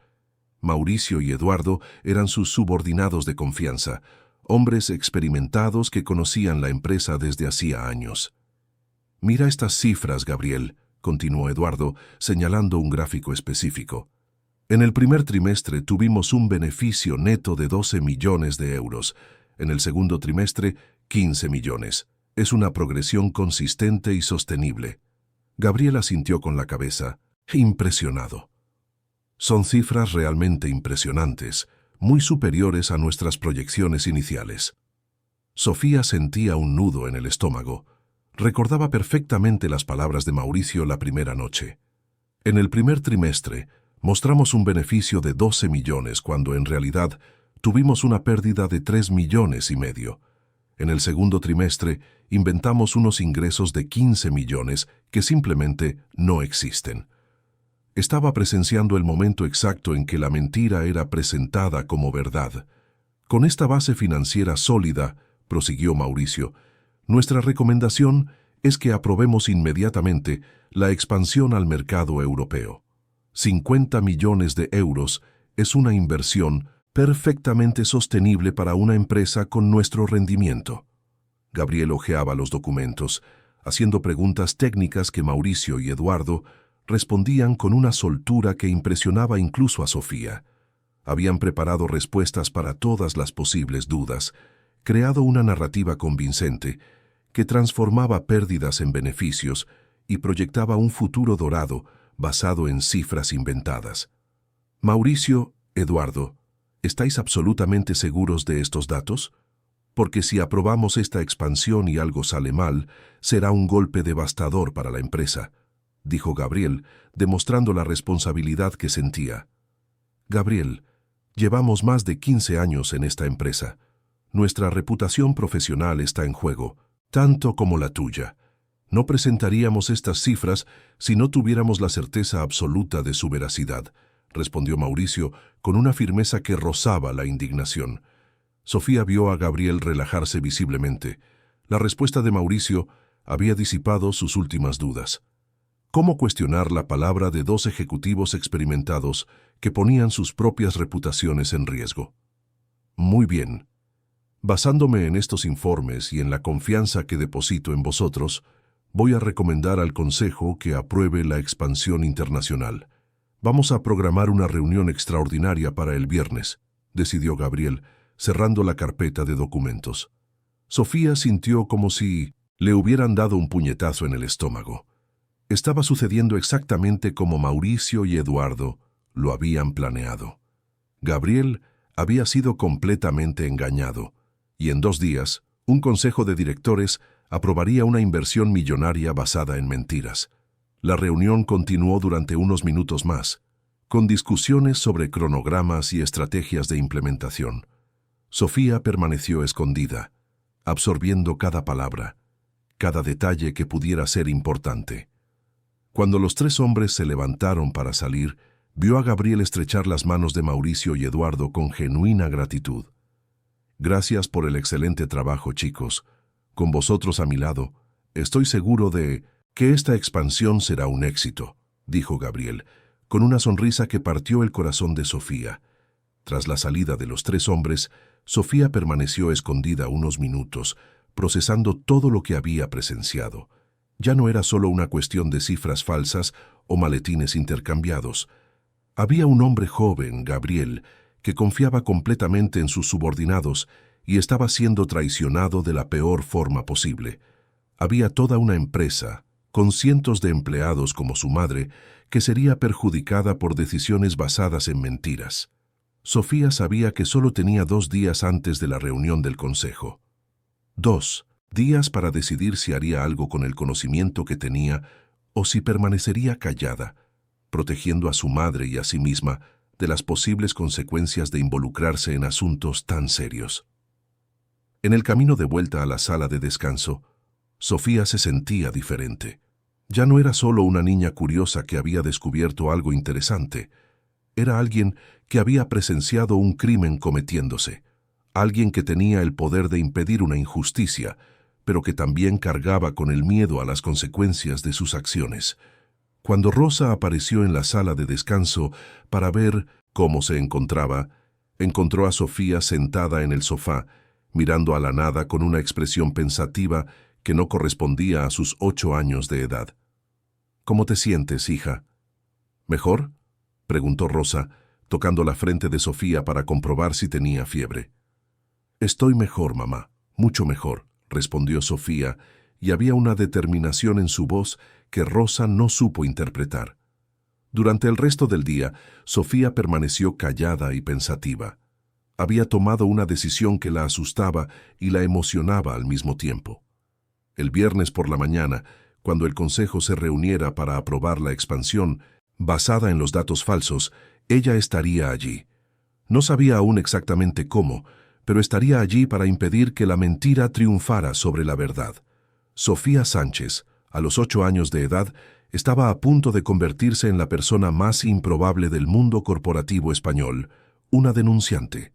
Mauricio y Eduardo eran sus subordinados de confianza, hombres experimentados que conocían la empresa desde hacía años. «Mira estas cifras, Gabriel», continuó Eduardo, señalando un gráfico específico. «En el primer trimestre tuvimos un beneficio neto de 12 millones de euros. En el segundo trimestre, 15 millones. Es una progresión consistente y sostenible». Gabriel asintió con la cabeza, impresionado. «Son cifras realmente impresionantes, muy superiores a nuestras proyecciones iniciales». Sofía sentía un nudo en el estómago. Recordaba perfectamente las palabras de Mauricio la primera noche. «En el primer trimestre mostramos un beneficio de 12 millones cuando en realidad tuvimos una pérdida de 3 millones y medio. En el segundo trimestre inventamos unos ingresos de 15 millones que simplemente no existen». Estaba presenciando el momento exacto en que la mentira era presentada como verdad. «Con esta base financiera sólida», prosiguió Mauricio, «nuestra recomendación es que aprobemos inmediatamente la expansión al mercado europeo. 50 millones de euros es una inversión perfectamente sostenible para una empresa con nuestro rendimiento». Gabriel hojeaba los documentos, haciendo preguntas técnicas que Mauricio y Eduardo respondían con una soltura que impresionaba incluso a Sofía. Habían preparado respuestas para todas las posibles dudas, creado una narrativa convincente que transformaba pérdidas en beneficios y proyectaba un futuro dorado basado en cifras inventadas. «Mauricio, Eduardo, ¿estáis absolutamente seguros de estos datos? Porque si aprobamos esta expansión y algo sale mal, será un golpe devastador para la empresa», dijo Gabriel, demostrando la responsabilidad que sentía. «Gabriel, llevamos más de 15 años en esta empresa. Nuestra reputación profesional está en juego, tanto como la tuya. No presentaríamos estas cifras si no tuviéramos la certeza absoluta de su veracidad», respondió Mauricio con una firmeza que rozaba la indignación. Sofía vio a Gabriel relajarse visiblemente. La respuesta de Mauricio había disipado sus últimas dudas. ¿Cómo cuestionar la palabra de dos ejecutivos experimentados que ponían sus propias reputaciones en riesgo? «Muy bien. Basándome en estos informes y en la confianza que deposito en vosotros, voy a recomendar al Consejo que apruebe la expansión internacional. Vamos a programar una reunión extraordinaria para el viernes, decidió Gabriel, cerrando la carpeta de documentos. Sofía sintió como si le hubieran dado un puñetazo en el estómago. Estaba sucediendo exactamente como Mauricio y Eduardo lo habían planeado. Gabriel había sido completamente engañado, y en 2 días, un consejo de directores aprobaría una inversión millonaria basada en mentiras. La reunión continuó durante unos minutos más, con discusiones sobre cronogramas y estrategias de implementación. Sofía permaneció escondida, absorbiendo cada palabra, cada detalle que pudiera ser importante. Cuando los 3 hombres se levantaron para salir, vio a Gabriel estrechar las manos de Mauricio y Eduardo con genuina gratitud. Gracias por el excelente trabajo, chicos. Con vosotros a mi lado, estoy seguro de que esta expansión será un éxito, dijo Gabriel, con una sonrisa que partió el corazón de Sofía. Tras la salida de los 3 hombres, Sofía permaneció escondida unos minutos, procesando todo lo que había presenciado. Ya no era solo una cuestión de cifras falsas o maletines intercambiados. Había un hombre joven, Gabriel, que confiaba completamente en sus subordinados y estaba siendo traicionado de la peor forma posible. Había toda una empresa, con cientos de empleados como su madre, que sería perjudicada por decisiones basadas en mentiras. Sofía sabía que solo tenía 2 días antes de la reunión del consejo. 2 días para decidir si haría algo con el conocimiento que tenía o si permanecería callada, protegiendo a su madre y a sí misma de las posibles consecuencias de involucrarse en asuntos tan serios. En el camino de vuelta a la sala de descanso, Sofía se sentía diferente. Ya no era solo una niña curiosa que había descubierto algo interesante. Era alguien que había presenciado un crimen cometiéndose, alguien que tenía el poder de impedir una injusticia, pero que también cargaba con el miedo a las consecuencias de sus acciones. Cuando Rosa apareció en la sala de descanso para ver cómo se encontraba, encontró a Sofía sentada en el sofá, mirando a la nada con una expresión pensativa que no correspondía a sus 8 años de edad. «¿Cómo te sientes, hija?» «¿Mejor?», preguntó Rosa, tocando la frente de Sofía para comprobar si tenía fiebre. «Estoy mejor, mamá, mucho mejor», respondió Sofía, y había una determinación en su voz que Rosa no supo interpretar. Durante el resto del día, Sofía permaneció callada y pensativa. Había tomado una decisión que la asustaba y la emocionaba al mismo tiempo. El viernes por la mañana, cuando el consejo se reuniera para aprobar la expansión, basada en los datos falsos, ella estaría allí. No sabía aún exactamente cómo, pero estaría allí para impedir que la mentira triunfara sobre la verdad. Sofía Sánchez, a los 8 años de edad, estaba a punto de convertirse en la persona más improbable del mundo corporativo español, una denunciante.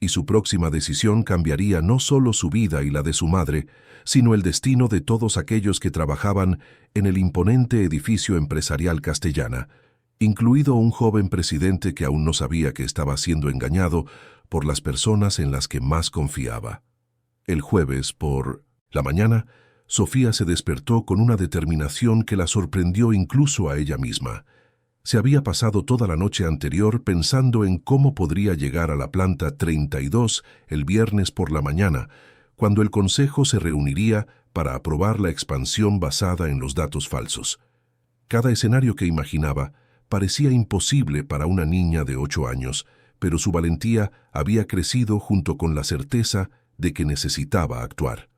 Y su próxima decisión cambiaría no solo su vida y la de su madre, sino el destino de todos aquellos que trabajaban en el imponente edificio empresarial Castellana, incluido un joven presidente que aún no sabía que estaba siendo engañado por las personas en las que más confiaba. El jueves, por la mañana, Sofía se despertó con una determinación que la sorprendió incluso a ella misma. Se había pasado toda la noche anterior pensando en cómo podría llegar a la planta 32 el viernes por la mañana, cuando el consejo se reuniría para aprobar la expansión basada en los datos falsos. Cada escenario que imaginaba parecía imposible para una niña de 8 años, pero su valentía había crecido junto con la certeza de que necesitaba actuar.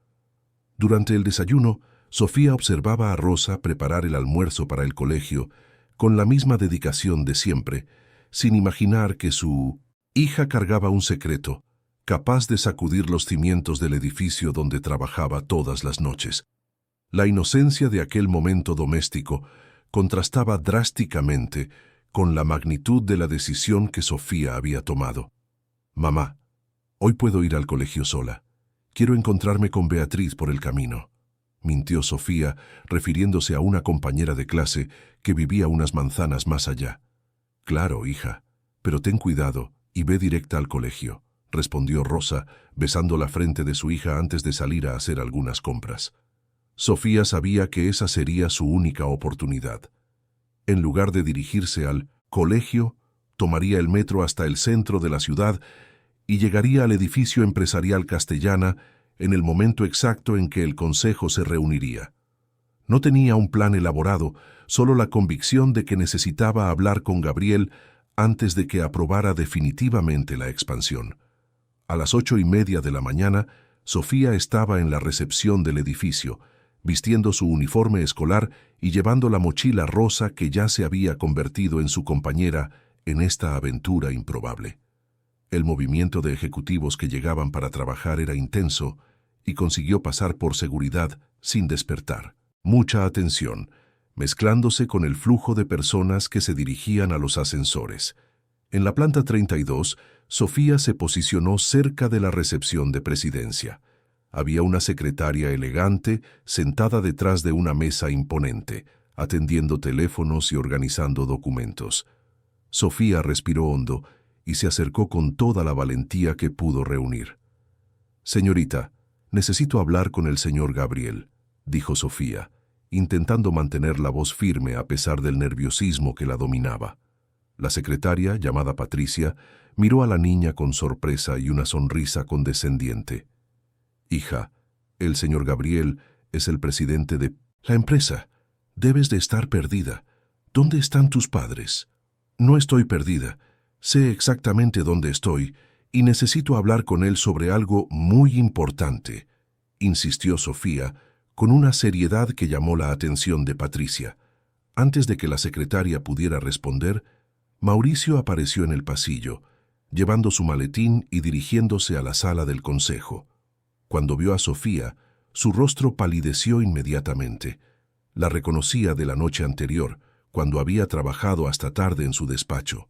Durante el desayuno, Sofía observaba a Rosa preparar el almuerzo para el colegio con la misma dedicación de siempre, sin imaginar que su hija cargaba un secreto, capaz de sacudir los cimientos del edificio donde trabajaba todas las noches. La inocencia de aquel momento doméstico contrastaba drásticamente con la magnitud de la decisión que Sofía había tomado. «Mamá, hoy puedo ir al colegio sola. Quiero encontrarme con Beatriz por el camino», mintió Sofía, refiriéndose a una compañera de clase que vivía unas manzanas más allá. «Claro, hija, pero ten cuidado y ve directa al colegio. respondió Rosa, besando la frente de su hija antes de salir a hacer algunas compras. Sofía sabía que esa sería su única oportunidad. En lugar de dirigirse al colegio, tomaría el metro hasta el centro de la ciudad y llegaría al edificio empresarial Castellana en el momento exacto en que el consejo se reuniría. No tenía un plan elaborado, solo la convicción de que necesitaba hablar con Gabriel antes de que aprobara definitivamente la expansión. A las 8:30 de la mañana, Sofía estaba en la recepción del edificio, vistiendo su uniforme escolar y llevando la mochila rosa que ya se había convertido en su compañera en esta aventura improbable. El movimiento de ejecutivos que llegaban para trabajar era intenso y consiguió pasar por seguridad sin despertar. Mucha atención, mezclándose con el flujo de personas que se dirigían a los ascensores. En la planta 32, Sofía se posicionó cerca de la recepción de presidencia. Había una secretaria elegante sentada detrás de una mesa imponente, atendiendo teléfonos y organizando documentos. Sofía respiró hondo y se acercó con toda la valentía que pudo reunir. «Señorita, necesito hablar con el señor Gabriel», dijo Sofía, intentando mantener la voz firme a pesar del nerviosismo que la dominaba. La secretaria, llamada Patricia, miró a la niña con sorpresa y una sonrisa condescendiente. «Hija, el señor Gabriel es el presidente de la empresa. Debes de estar perdida. ¿Dónde están tus padres?» «No estoy perdida. Sé exactamente dónde estoy y necesito hablar con él sobre algo muy importante», insistió Sofía, con una seriedad que llamó la atención de Patricia. Antes de que la secretaria pudiera responder, Mauricio apareció en el pasillo, llevando su maletín y dirigiéndose a la sala del consejo. Cuando vio a Sofía, su rostro palideció inmediatamente. La reconocía de la noche anterior, cuando había trabajado hasta tarde en su despacho.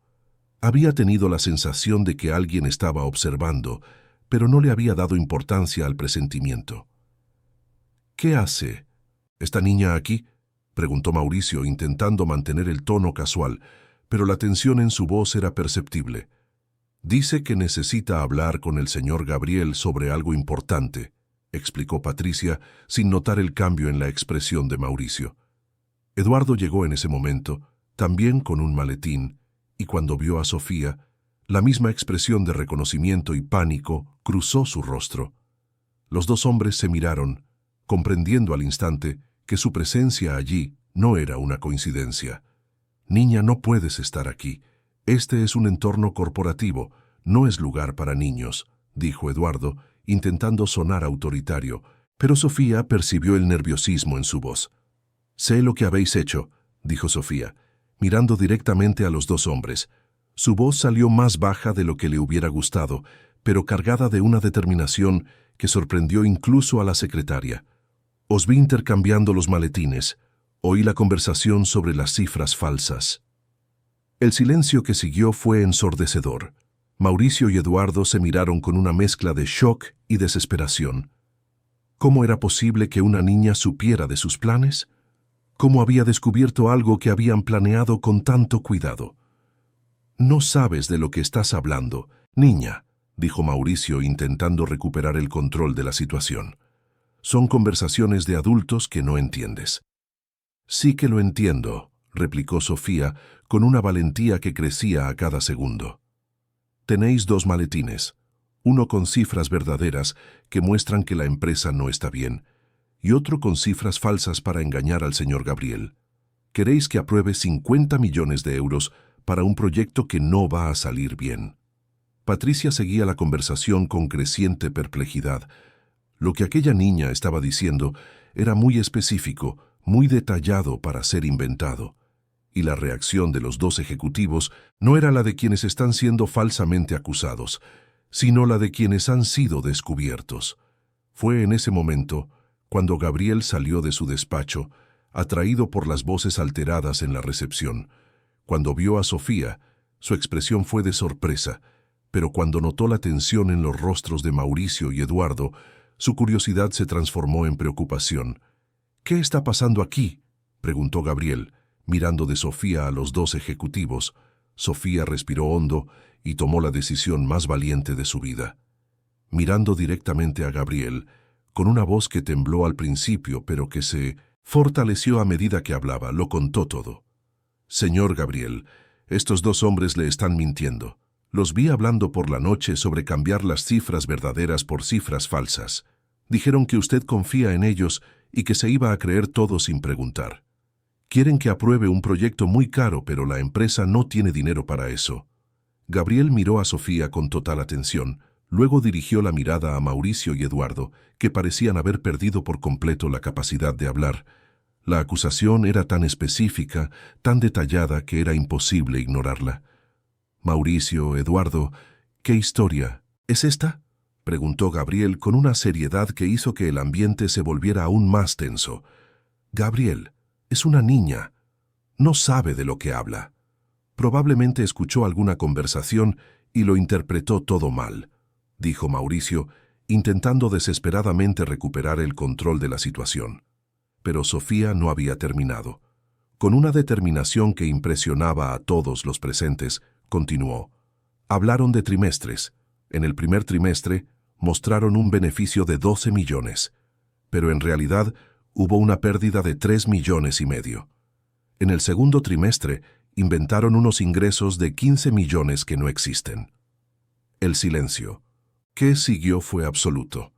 Había tenido la sensación de que alguien estaba observando, pero no le había dado importancia al presentimiento. «¿Qué hace esta niña aquí?», preguntó Mauricio, intentando mantener el tono casual, pero la tensión en su voz era perceptible. «Dice que necesita hablar con el señor Gabriel sobre algo importante», explicó Patricia, sin notar el cambio en la expresión de Mauricio. Eduardo llegó en ese momento, también con un maletín, y cuando vio a Sofía, la misma expresión de reconocimiento y pánico cruzó su rostro. Los dos hombres se miraron, comprendiendo al instante que su presencia allí no era una coincidencia. «Niña, no puedes estar aquí. Este es un entorno corporativo, no es lugar para niños», dijo Eduardo, intentando sonar autoritario, pero Sofía percibió el nerviosismo en su voz. «Sé lo que habéis hecho», dijo Sofía, mirando directamente a los dos hombres. Su voz salió más baja de lo que le hubiera gustado, pero cargada de una determinación que sorprendió incluso a la secretaria. «Os vi intercambiando los maletines. Oí la conversación sobre las cifras falsas». El silencio que siguió fue ensordecedor. Mauricio y Eduardo se miraron con una mezcla de shock y desesperación. ¿Cómo era posible que una niña supiera de sus planes? ¿Cómo había descubierto algo que habían planeado con tanto cuidado? «No sabes de lo que estás hablando, niña», dijo Mauricio, intentando recuperar el control de la situación. «Son conversaciones de adultos que no entiendes». «Sí que lo entiendo», replicó Sofía, con una valentía que crecía a cada segundo. «Tenéis dos maletines, uno con cifras verdaderas que muestran que la empresa no está bien, y otro con cifras falsas para engañar al señor Gabriel. Queréis que apruebe 50 millones de euros para un proyecto que no va a salir bien». Patricia seguía la conversación con creciente perplejidad. Lo que aquella niña estaba diciendo era muy específico, muy detallado para ser inventado. Y la reacción de los dos ejecutivos no era la de quienes están siendo falsamente acusados, sino la de quienes han sido descubiertos. Fue en ese momento cuando Gabriel salió de su despacho, atraído por las voces alteradas en la recepción. Cuando vio a Sofía, su expresión fue de sorpresa, pero cuando notó la tensión en los rostros de Mauricio y Eduardo, su curiosidad se transformó en preocupación. «¿Qué está pasando aquí?», preguntó Gabriel, mirando de Sofía a los dos ejecutivos. Sofía respiró hondo y tomó la decisión más valiente de su vida. Mirando directamente a Gabriel, con una voz que tembló al principio pero que se fortaleció a medida que hablaba, lo contó todo. Señor Gabriel, estos dos hombres le están mintiendo. Los vi hablando por la noche sobre cambiar las cifras verdaderas por cifras falsas. Dijeron que usted confía en ellos y que se iba a creer todo sin preguntar. Quieren que apruebe un proyecto muy caro, pero la empresa no tiene dinero para eso. Gabriel miró a Sofía con total atención, luego dirigió la mirada a Mauricio y Eduardo, que parecían haber perdido por completo la capacidad de hablar. La acusación era tan específica, tan detallada, que era imposible ignorarla. Mauricio, Eduardo, ¿qué historia es esta?, preguntó Gabriel con una seriedad que hizo que el ambiente se volviera aún más tenso. Gabriel, es una niña. No sabe de lo que habla. Probablemente escuchó alguna conversación y lo interpretó todo mal, dijo Mauricio, intentando desesperadamente recuperar el control de la situación. Pero Sofía no había terminado. Con una determinación que impresionaba a todos los presentes, continuó. Hablaron de trimestres. En el primer trimestre mostraron un beneficio de 12 millones, pero en realidad hubo una pérdida de 3,5 millones. En el segundo trimestre inventaron unos ingresos de 15 millones que no existen. El silencio que siguió fue absoluto.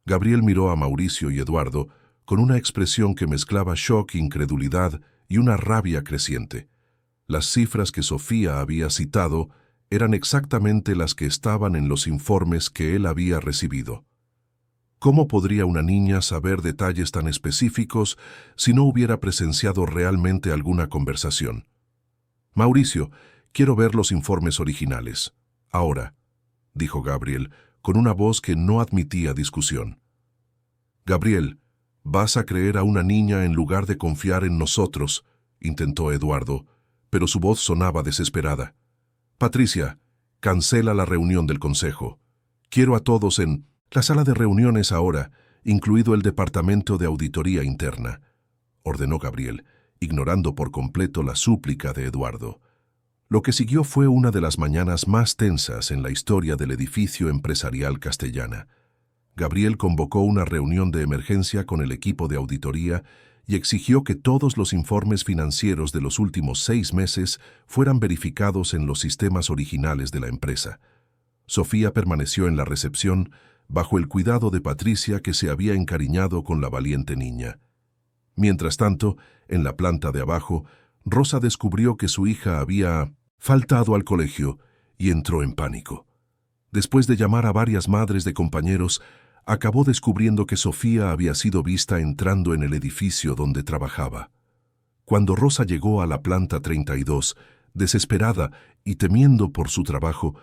Gabriel miró a Mauricio y Eduardo con una expresión que mezclaba shock, incredulidad y una rabia creciente. Las cifras que Sofía había citado eran exactamente las que estaban en los informes que él había recibido. ¿Cómo podría una niña saber detalles tan específicos si no hubiera presenciado realmente alguna conversación? Mauricio, quiero ver los informes originales. Ahora, dijo Gabriel, con una voz que no admitía discusión. Gabriel, vas a creer a una niña en lugar de confiar en nosotros, intentó Eduardo, pero su voz sonaba desesperada. Patricia, cancela la reunión del consejo. Quiero a todos en la sala de reuniones ahora, incluido el departamento de auditoría interna, ordenó Gabriel, ignorando por completo la súplica de Eduardo. Lo que siguió fue una de las mañanas más tensas en la historia del edificio empresarial castellana. Gabriel convocó una reunión de emergencia con el equipo de auditoría y exigió que todos los informes financieros de los últimos 6 meses fueran verificados en los sistemas originales de la empresa. Sofía permaneció en la recepción bajo el cuidado de Patricia, que se había encariñado con la valiente niña. Mientras tanto, en la planta de abajo, Rosa descubrió que su hija había faltado al colegio y entró en pánico. Después de llamar a varias madres de compañeros, acabó descubriendo que Sofía había sido vista entrando en el edificio donde trabajaba. Cuando Rosa llegó a la planta 32, desesperada y temiendo por su trabajo,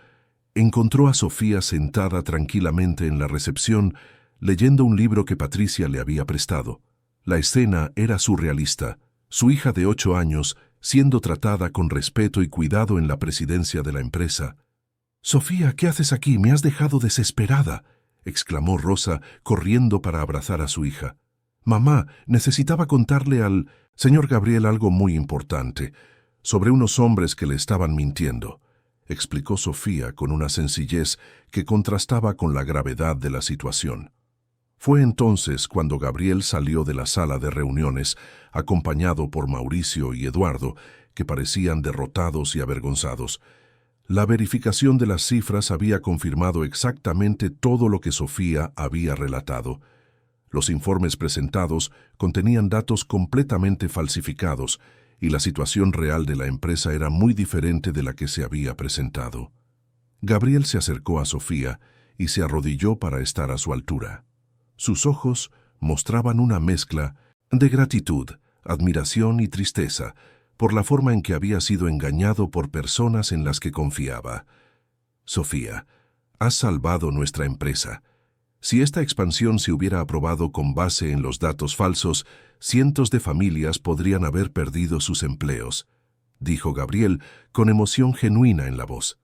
encontró a Sofía sentada tranquilamente en la recepción, leyendo un libro que Patricia le había prestado. La escena era surrealista. Su hija de 8 años, siendo tratada con respeto y cuidado en la presidencia de la empresa. «Sofía, ¿qué haces aquí? Me has dejado desesperada», exclamó Rosa, corriendo para abrazar a su hija. «Mamá, necesitaba contarle al señor Gabriel algo muy importante, sobre unos hombres que le estaban mintiendo», explicó Sofía con una sencillez que contrastaba con la gravedad de la situación. Fue entonces cuando Gabriel salió de la sala de reuniones, acompañado por Mauricio y Eduardo, que parecían derrotados y avergonzados. La verificación de las cifras había confirmado exactamente todo lo que Sofía había relatado. Los informes presentados contenían datos completamente falsificados y la situación real de la empresa era muy diferente de la que se había presentado. Gabriel se acercó a Sofía y se arrodilló para estar a su altura. Sus ojos mostraban una mezcla de gratitud, admiración y tristeza por la forma en que había sido engañado por personas en las que confiaba. «Sofía, has salvado nuestra empresa. Si esta expansión se hubiera aprobado con base en los datos falsos, cientos de familias podrían haber perdido sus empleos», dijo Gabriel con emoción genuina en la voz.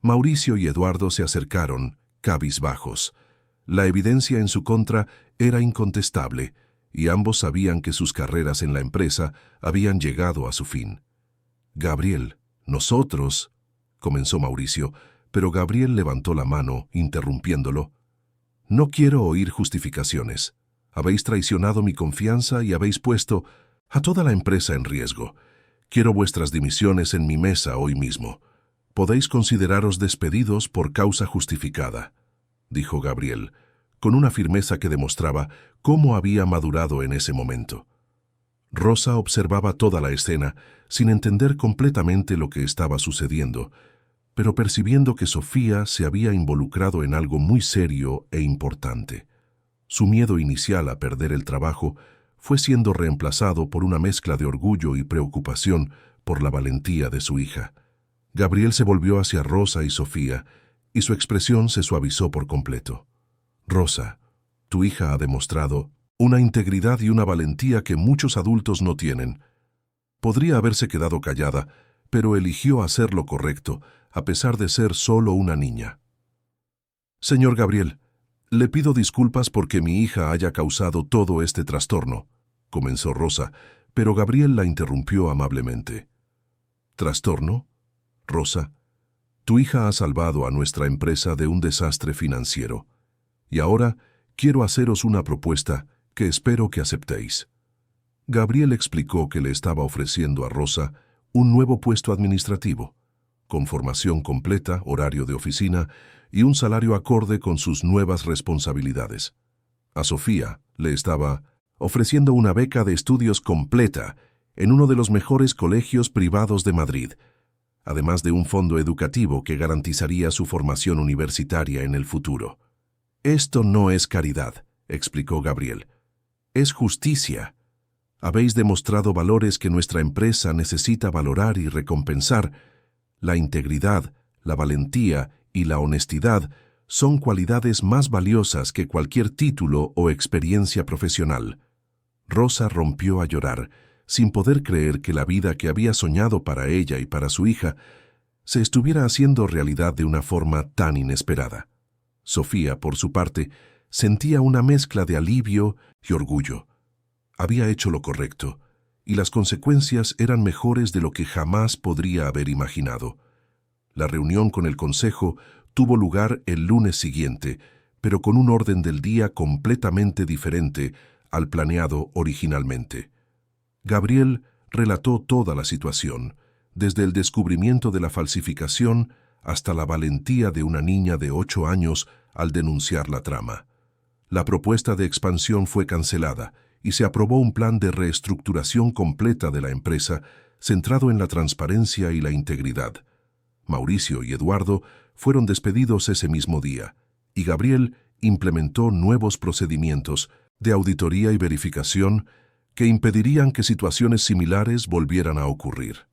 Mauricio y Eduardo se acercaron, cabizbajos. La evidencia en su contra era incontestable, y ambos sabían que sus carreras en la empresa habían llegado a su fin. «Gabriel, nosotros», comenzó Mauricio, pero Gabriel levantó la mano, interrumpiéndolo. No quiero oír justificaciones. Habéis traicionado mi confianza y habéis puesto a toda la empresa en riesgo. Quiero vuestras dimisiones en mi mesa hoy mismo. Podéis consideraros despedidos por causa justificada, dijo Gabriel, con una firmeza que demostraba cómo había madurado en ese momento. Rosa observaba toda la escena sin entender completamente lo que estaba sucediendo, pero percibiendo que Sofía se había involucrado en algo muy serio e importante. Su miedo inicial a perder el trabajo fue siendo reemplazado por una mezcla de orgullo y preocupación por la valentía de su hija. Gabriel se volvió hacia Rosa y Sofía, y su expresión se suavizó por completo. Rosa, tu hija ha demostrado una integridad y una valentía que muchos adultos no tienen. Podría haberse quedado callada, pero eligió hacer lo correcto, a pesar de ser solo una niña. Señor Gabriel, le pido disculpas porque mi hija haya causado todo este trastorno, comenzó Rosa, pero Gabriel la interrumpió amablemente. ¿Trastorno? Rosa, tu hija ha salvado a nuestra empresa de un desastre financiero, y ahora quiero haceros una propuesta que espero que aceptéis. Gabriel explicó que le estaba ofreciendo a Rosa un nuevo puesto administrativo, con formación completa, horario de oficina y un salario acorde con sus nuevas responsabilidades. A Sofía le estaba ofreciendo una beca de estudios completa en uno de los mejores colegios privados de Madrid, además de un fondo educativo que garantizaría su formación universitaria en el futuro. Esto no es caridad, explicó Gabriel. Es justicia. Habéis demostrado valores que nuestra empresa necesita valorar y recompensar. La integridad, la valentía y la honestidad son cualidades más valiosas que cualquier título o experiencia profesional. Rosa rompió a llorar, sin poder creer que la vida que había soñado para ella y para su hija se estuviera haciendo realidad de una forma tan inesperada. Sofía, por su parte, sentía una mezcla de alivio y orgullo. Había hecho lo correcto, y las consecuencias eran mejores de lo que jamás podría haber imaginado. La reunión con el consejo tuvo lugar el lunes siguiente, pero con un orden del día completamente diferente al planeado originalmente. Gabriel relató toda la situación, desde el descubrimiento de la falsificación hasta la valentía de una niña de 8 años al denunciar la trama. La propuesta de expansión fue cancelada y se aprobó un plan de reestructuración completa de la empresa centrado en la transparencia y la integridad. Mauricio y Eduardo fueron despedidos ese mismo día, y Gabriel implementó nuevos procedimientos de auditoría y verificación que impedirían que situaciones similares volvieran a ocurrir.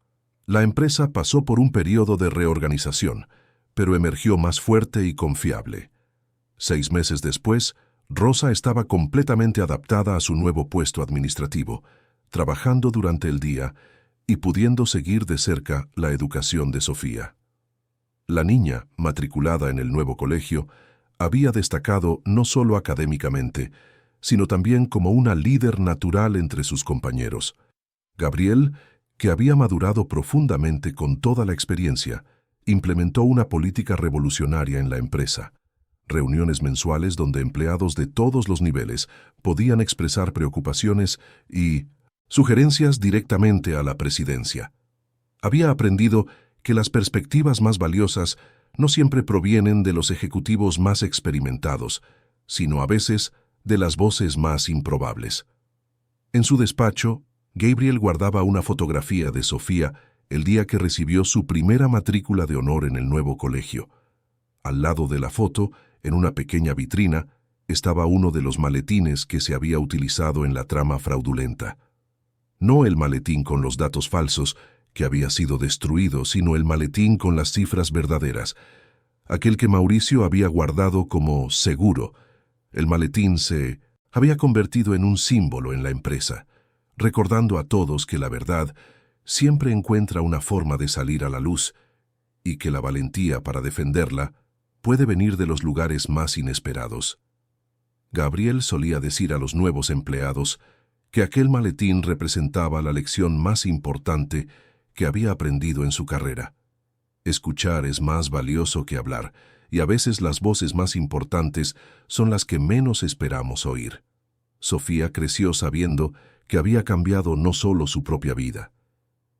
La empresa pasó por un periodo de reorganización, pero emergió más fuerte y confiable. 6 meses después, Rosa estaba completamente adaptada a su nuevo puesto administrativo, trabajando durante el día y pudiendo seguir de cerca la educación de Sofía. La niña, matriculada en el nuevo colegio, había destacado no solo académicamente, sino también como una líder natural entre sus compañeros. Gabriel, que había madurado profundamente con toda la experiencia, implementó una política revolucionaria en la empresa. Reuniones mensuales donde empleados de todos los niveles podían expresar preocupaciones y sugerencias directamente a la presidencia. Había aprendido que las perspectivas más valiosas no siempre provienen de los ejecutivos más experimentados, sino a veces de las voces más improbables. En su despacho, Gabriel guardaba una fotografía de Sofía el día que recibió su primera matrícula de honor en el nuevo colegio. Al lado de la foto, en una pequeña vitrina, estaba uno de los maletines que se había utilizado en la trama fraudulenta. No el maletín con los datos falsos, que había sido destruido, sino el maletín con las cifras verdaderas, aquel que Mauricio había guardado como seguro. El maletín se había convertido en un símbolo en la empresa, recordando a todos que la verdad siempre encuentra una forma de salir a la luz y que la valentía para defenderla puede venir de los lugares más inesperados. Gabriel solía decir a los nuevos empleados que aquel maletín representaba la lección más importante que había aprendido en su carrera. Escuchar es más valioso que hablar, y a veces las voces más importantes son las que menos esperamos oír. Sofía creció sabiendo que había cambiado no solo su propia vida,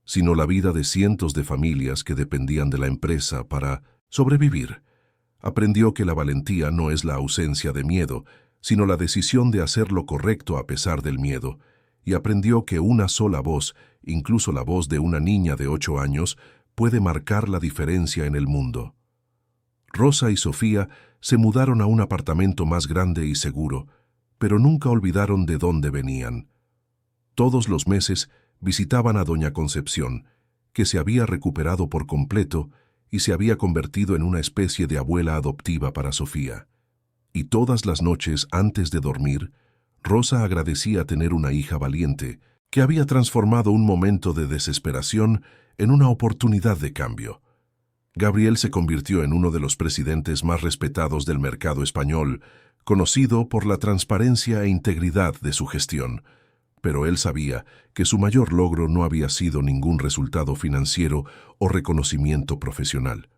sino la vida de cientos de familias que dependían de la empresa para sobrevivir. Aprendió que la valentía no es la ausencia de miedo, sino la decisión de hacer lo correcto a pesar del miedo, y aprendió que una sola voz, incluso la voz de una niña de 8 años, puede marcar la diferencia en el mundo. Rosa y Sofía se mudaron a un apartamento más grande y seguro, pero nunca olvidaron de dónde venían. Todos los meses visitaban a doña Concepción, que se había recuperado por completo y se había convertido en una especie de abuela adoptiva para Sofía. Y todas las noches, antes de dormir, Rosa agradecía tener una hija valiente, que había transformado un momento de desesperación en una oportunidad de cambio. Gabriel se convirtió en uno de los presidentes más respetados del mercado español, conocido por la transparencia e integridad de su gestión. Pero él sabía que su mayor logro no había sido ningún resultado financiero o reconocimiento profesional.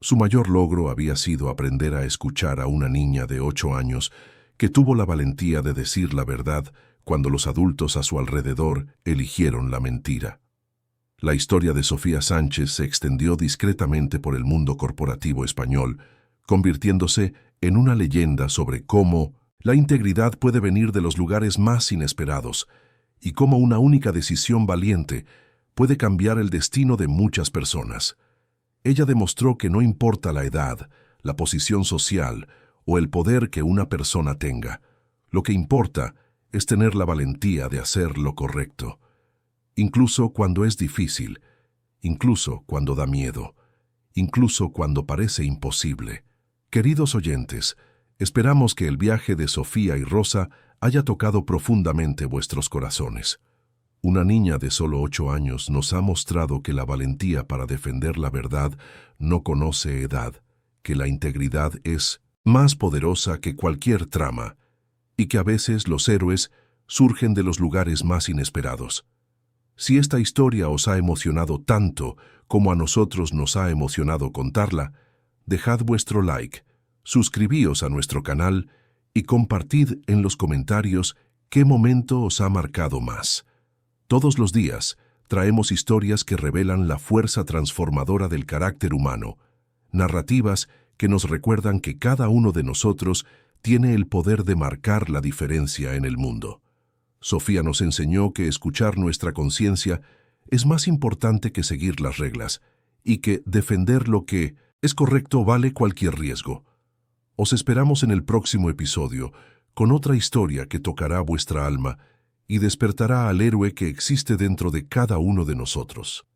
Su mayor logro había sido aprender a escuchar a una niña de 8 años que tuvo la valentía de decir la verdad cuando los adultos a su alrededor eligieron la mentira. La historia de Sofía Sánchez se extendió discretamente por el mundo corporativo español, convirtiéndose en una leyenda sobre cómo la integridad puede venir de los lugares más inesperados y cómo una única decisión valiente puede cambiar el destino de muchas personas. Ella demostró que no importa la edad, la posición social o el poder que una persona tenga, lo que importa es tener la valentía de hacer lo correcto. Incluso cuando es difícil, incluso cuando da miedo, incluso cuando parece imposible. Queridos oyentes, esperamos que el viaje de Sofía y Rosa haya tocado profundamente vuestros corazones. Una niña de solo 8 años nos ha mostrado que la valentía para defender la verdad no conoce edad, que la integridad es más poderosa que cualquier trama, y que a veces los héroes surgen de los lugares más inesperados. Si esta historia os ha emocionado tanto como a nosotros nos ha emocionado contarla, dejad vuestro like, suscribíos a nuestro canal y compartid en los comentarios qué momento os ha marcado más. Todos los días traemos historias que revelan la fuerza transformadora del carácter humano, narrativas que nos recuerdan que cada uno de nosotros tiene el poder de marcar la diferencia en el mundo. Sofía nos enseñó que escuchar nuestra conciencia es más importante que seguir las reglas y que defender lo que es correcto vale cualquier riesgo. Os esperamos en el próximo episodio con otra historia que tocará vuestra alma y despertará al héroe que existe dentro de cada uno de nosotros.